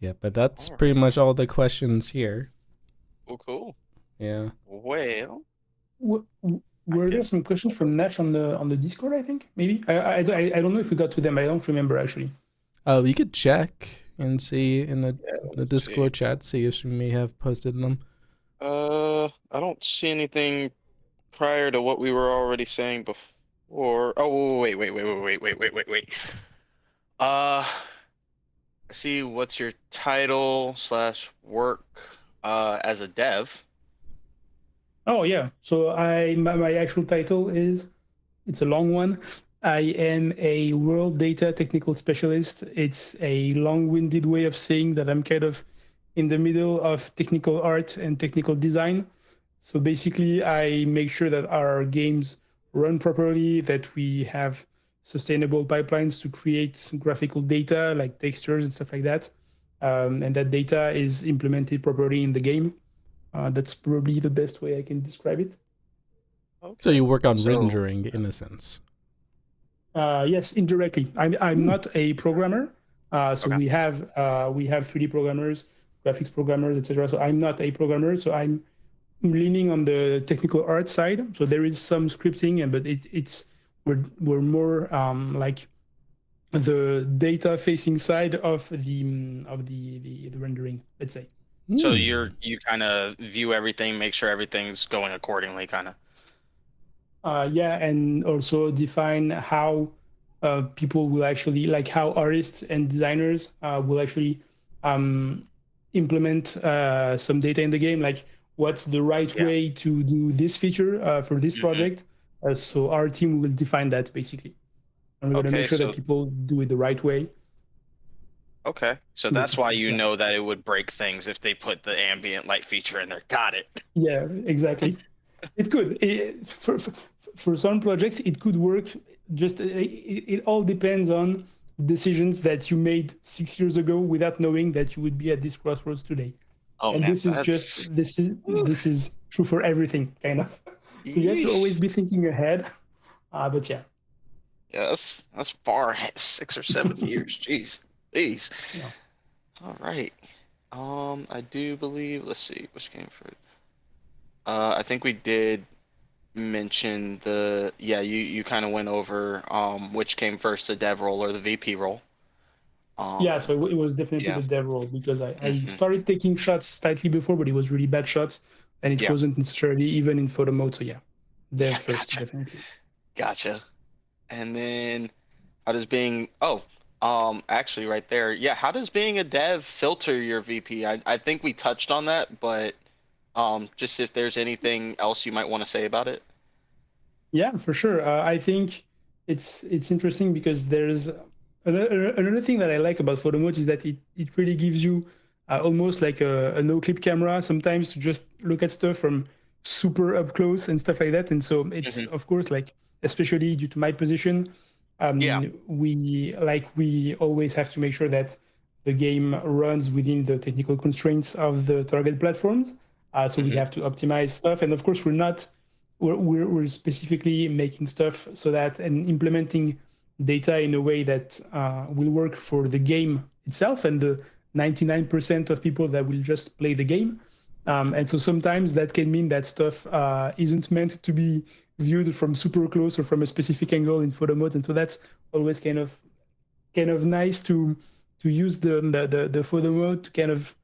[SPEAKER 1] Yeah, but that's pretty much all the questions here.
[SPEAKER 2] Well, cool.
[SPEAKER 1] Yeah.
[SPEAKER 2] Well,
[SPEAKER 3] were there some questions from Nash on the Discord? I think maybe I don't know if we got to them. I don't remember actually.
[SPEAKER 1] You could check and see in the Discord chat, see if we may have posted them.
[SPEAKER 2] I don't see anything prior to what we were already saying before. Oh, wait. I see what's your title / work as a dev.
[SPEAKER 3] Oh yeah. So my actual title is, it's a long one. I am a world data technical specialist. It's a long-winded way of saying that I'm kind of in the middle of technical art and technical design. So basically, I make sure that our games run properly, that we have sustainable pipelines to create graphical data like textures and stuff like that, and that data is implemented properly in the game. That's probably the best way I can describe it.
[SPEAKER 1] Okay. So you work on rendering in a sense.
[SPEAKER 3] Yes, indirectly. I'm not a programmer. We have 3D programmers, graphics programmers, etc. So I'm not a programmer. So I'm leaning on the technical art side. So there is some scripting, but we're more like the data facing side of the rendering, let's say.
[SPEAKER 2] So you kind of view everything, make sure everything's going accordingly, kind of.
[SPEAKER 3] Yeah, and also define how people will actually, like how artists and designers will actually implement some data in the game, like what's the right way to do this feature for this project. So our team will define that basically. And we're going to make sure that people do it the right way.
[SPEAKER 2] Okay, so that's why you know that it would break things if they put the ambient light feature in there. Got it.
[SPEAKER 3] Yeah, exactly. It could. For some projects, it could work. Just it all depends on decisions that you made 6 years ago without knowing that you would be at this crossroads today. Oh, and man, this is true for everything, kind of. So you have to always be thinking ahead. But yeah.
[SPEAKER 2] Yeah, that's far ahead, 6 or 7 years. Jeez. Please.
[SPEAKER 3] Yeah.
[SPEAKER 2] All right. I do believe. Let's see, which came first. I think we did mention you kind of went over which came first, the dev role or the VP role.
[SPEAKER 3] Yeah, so it was definitely the dev role, because I started taking shots slightly before, but it was really bad shots, and it wasn't necessarily even in photo mode. So yeah, dev first, definitely.
[SPEAKER 2] Gotcha. And then how does Actually, right there. Yeah, how does being a dev filter your VP? I think we touched on that, but just if there's anything else you might want to say about it.
[SPEAKER 3] Yeah, for sure. I think it's interesting because there's another thing that I like about photo modes is that it really gives you almost like a no clip camera sometimes to just look at stuff from super up close and stuff like that. And so it's
[SPEAKER 2] Hmm.
[SPEAKER 3] of course like especially due to my position,
[SPEAKER 2] Yeah.
[SPEAKER 3] we always have to make sure that the game runs within the technical constraints of the target platforms. So we
[SPEAKER 2] Hmm.
[SPEAKER 3] have to optimize stuff, and of course we're specifically making stuff so that and implementing data in a way that will work for the game itself and the 99% of people that will just play the game. And so sometimes that can mean that stuff isn't meant to be viewed from super close or from a specific angle in photo mode. And so that's always kind of nice to use the photo mode to kind of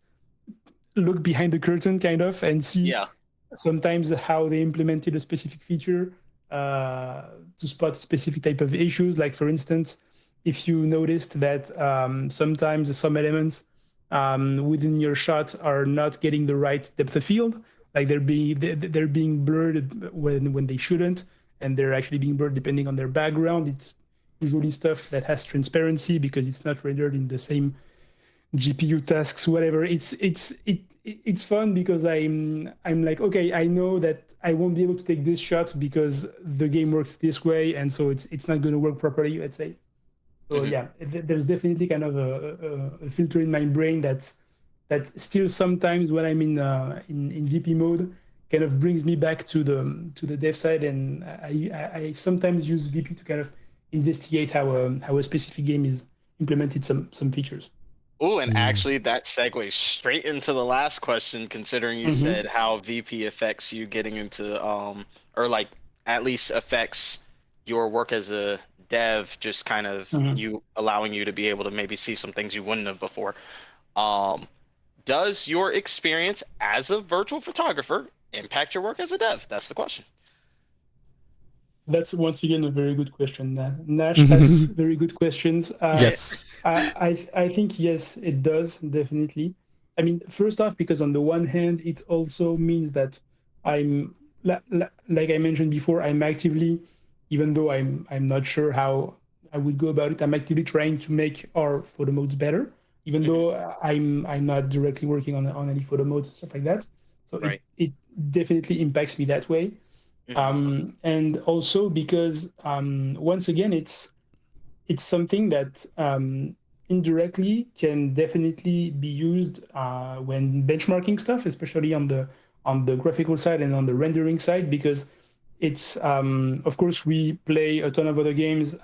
[SPEAKER 3] look behind the curtain kind of and see
[SPEAKER 2] Yeah.
[SPEAKER 3] sometimes how they implemented a specific feature to spot a specific type of issues. Like for instance, if you noticed that sometimes some elements within your shot are not getting the right depth of field, like they're being blurred when they shouldn't, and they're actually being blurred depending on their background. It's usually stuff that has transparency because it's not rendered in the same GPU tasks, whatever. It's fun because I'm like, okay, I know that I won't be able to take this shot because the game works this way, and so it's not going to work properly, let's say. So
[SPEAKER 2] Hmm.
[SPEAKER 3] yeah, there's definitely kind of a filter in my brain that still sometimes when I'm in VP mode kind of brings me back to the dev side, and I sometimes use VP to kind of investigate how a specific game is implemented some features.
[SPEAKER 2] Oh, and
[SPEAKER 1] Mm.
[SPEAKER 2] actually, that segues straight into the last question, considering you
[SPEAKER 3] Mm-hmm.
[SPEAKER 2] said how VP affects you getting into, or like at least affects your work as a dev, just kind of
[SPEAKER 3] Mm-hmm.
[SPEAKER 2] you allowing you to be able to maybe see some things you wouldn't have before. Um, does your experience as a virtual photographer impact your work as a dev? That's the question.
[SPEAKER 3] That's once again a very good question. Nash asks very good questions.
[SPEAKER 2] Right.
[SPEAKER 1] Yes.
[SPEAKER 3] I think yes, it does definitely. I mean, first off, because on the one hand, it also means that I'm like I mentioned before, I'm actively, even though I'm not sure how I would go about it, I'm actively trying to make our photo modes better, even
[SPEAKER 2] Hmm.
[SPEAKER 3] though I'm not directly working on any photo modes stuff like that. So it
[SPEAKER 2] Right.
[SPEAKER 3] it definitely impacts me that way.
[SPEAKER 2] Hmm.
[SPEAKER 3] And also because once again it's something that indirectly can definitely be used when benchmarking stuff, especially on the graphical side and on the rendering side, because it's of course we play a ton of other games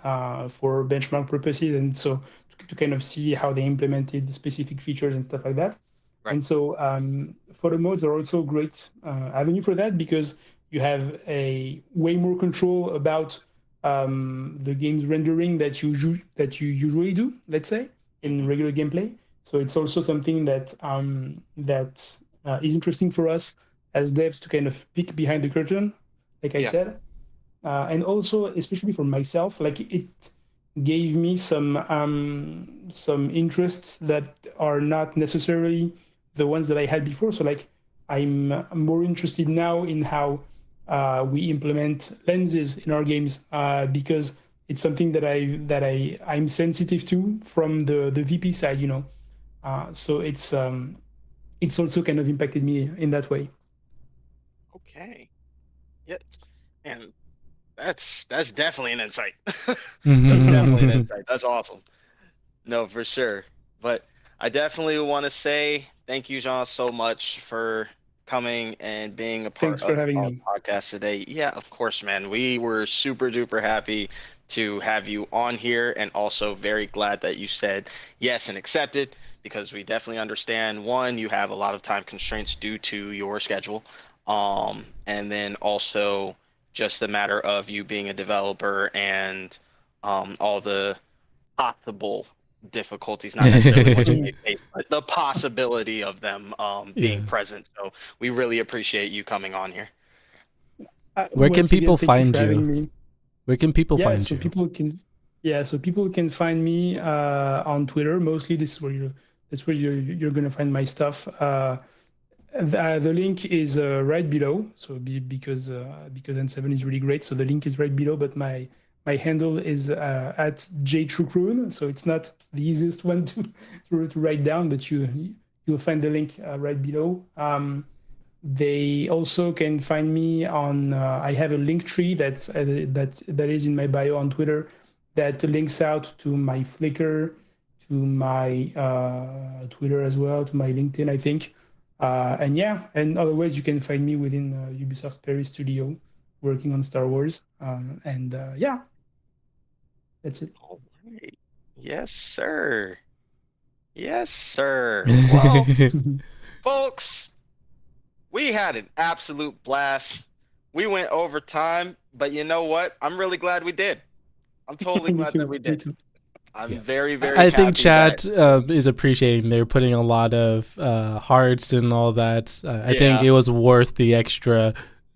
[SPEAKER 3] for benchmark purposes, and so to kind of see how they implemented specific features and stuff like that.
[SPEAKER 2] Right.
[SPEAKER 3] And so photo modes are also a great avenue for that because you have a way more control about the game's rendering that you usually do, let's say, in
[SPEAKER 2] Hmm.
[SPEAKER 3] regular gameplay. So it's also something that is interesting for us as devs to kind of peek behind the curtain, like I
[SPEAKER 2] Yeah.
[SPEAKER 3] said, and also especially for myself, like it gave me some interests that are not necessarily the ones that I had before. So like I'm more interested now in how we implement lenses in our games because it's something that I'm sensitive to from the VP side, you know. So it's also kind of impacted me in that way.
[SPEAKER 2] Okay. Yeah. And that's definitely an insight. That's definitely an insight. That's awesome. No, for sure. But I definitely want to say thank you, Jean, so much for coming and being a part
[SPEAKER 3] Thanks for
[SPEAKER 2] of
[SPEAKER 3] having
[SPEAKER 2] our
[SPEAKER 3] me.
[SPEAKER 2] podcast today. Yeah, of course, man. We were super duper happy to have you on here and also very glad that you said yes and accepted because we definitely understand one, you have a lot of time constraints due to your schedule. And then also just the matter of you being a developer and all the possible difficulties, not necessarily ones you
[SPEAKER 3] Mm.
[SPEAKER 2] may face, but the possibility of them being
[SPEAKER 1] Yeah.
[SPEAKER 2] present. So we really appreciate you coming on here.
[SPEAKER 1] Where can
[SPEAKER 3] Once again,
[SPEAKER 1] people
[SPEAKER 3] thank you
[SPEAKER 1] find
[SPEAKER 3] for having
[SPEAKER 1] you?
[SPEAKER 3] me.
[SPEAKER 1] Where can people
[SPEAKER 3] Yeah,
[SPEAKER 1] find
[SPEAKER 3] so
[SPEAKER 1] you?
[SPEAKER 3] people can. Yeah, so people can find me on Twitter. Mostly, this is where you're gonna find my stuff. The link is right below. So because N7 is really great, so the link is right below. But my handle is at jchoukVP. So it's not the easiest one to write down, but you'll find the link right below. They also can find me on. I have a link tree that is in my bio on Twitter that links out to my Flickr, to my Twitter as well, to my LinkedIn, I think. And yeah, and otherwise you can find me within Ubisoft's Paris studio working on Star Wars. And yeah, that's it.
[SPEAKER 2] All right. Yes, sir. Yes, sir. Well, folks, we had an absolute blast. We went over time, but you know what? I'm really glad we did. I'm totally glad that we did. I'm very, very
[SPEAKER 1] I
[SPEAKER 2] happy
[SPEAKER 1] think chat
[SPEAKER 2] that...
[SPEAKER 1] is appreciating. They're putting a lot of hearts and all that. I think it was worth the extra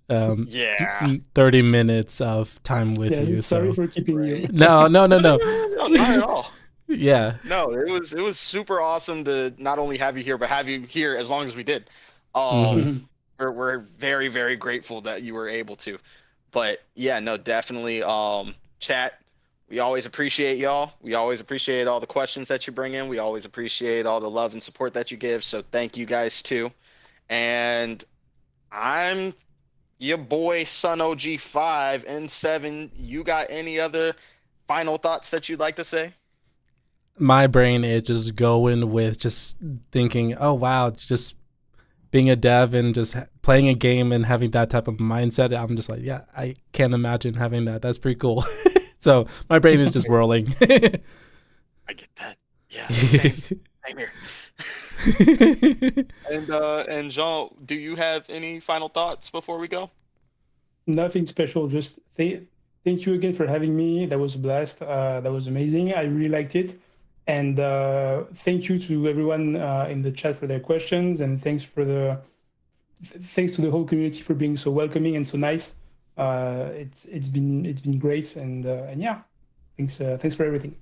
[SPEAKER 1] 30 minutes of time with you.
[SPEAKER 3] Sorry for keeping you.
[SPEAKER 1] No,
[SPEAKER 2] not at all.
[SPEAKER 1] Yeah.
[SPEAKER 2] No, it was super awesome to not only have you here, but have you here as long as we did. We're very, very grateful that you were able to. But yeah, no, definitely chat. We always appreciate y'all. We always appreciate all the questions that you bring in. We always appreciate all the love and support that you give. So thank you guys too. And I'm your boy Sun OG5 N7. You got any other final thoughts that you'd like to say?
[SPEAKER 1] My brain is just going with just thinking, oh wow, just being a dev and just playing a game and having that type of mindset. I'm just like, yeah, I can't imagine having that. That's pretty cool. So my brain is just whirling.
[SPEAKER 2] I get that. Yeah. Same here. And Jean, do you have any final thoughts before we go?
[SPEAKER 3] Nothing special. Just thank you again for having me. That was a blast. That was amazing. I really liked it. And thank you to everyone in the chat for their questions. And thanks to the whole community for being so welcoming and so nice. It's been great, and yeah, thanks for everything.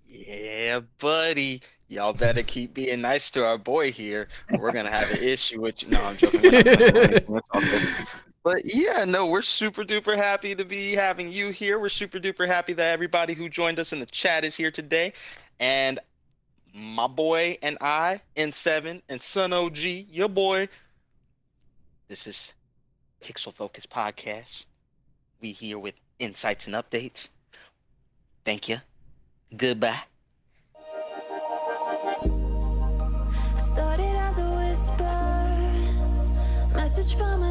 [SPEAKER 2] Yeah, buddy, y'all better keep being nice to our boy here, or we're gonna have an issue with you. No, I'm joking. But yeah, no, we're super duper happy to be having you here. We're super duper happy that everybody who joined us in the chat is here today, and my boy and I, N7 and Sun OG, your boy. This is Pixel Focus Podcast. We here with insights and updates. Thank you. Goodbye.
[SPEAKER 4] Started as a whisper, message from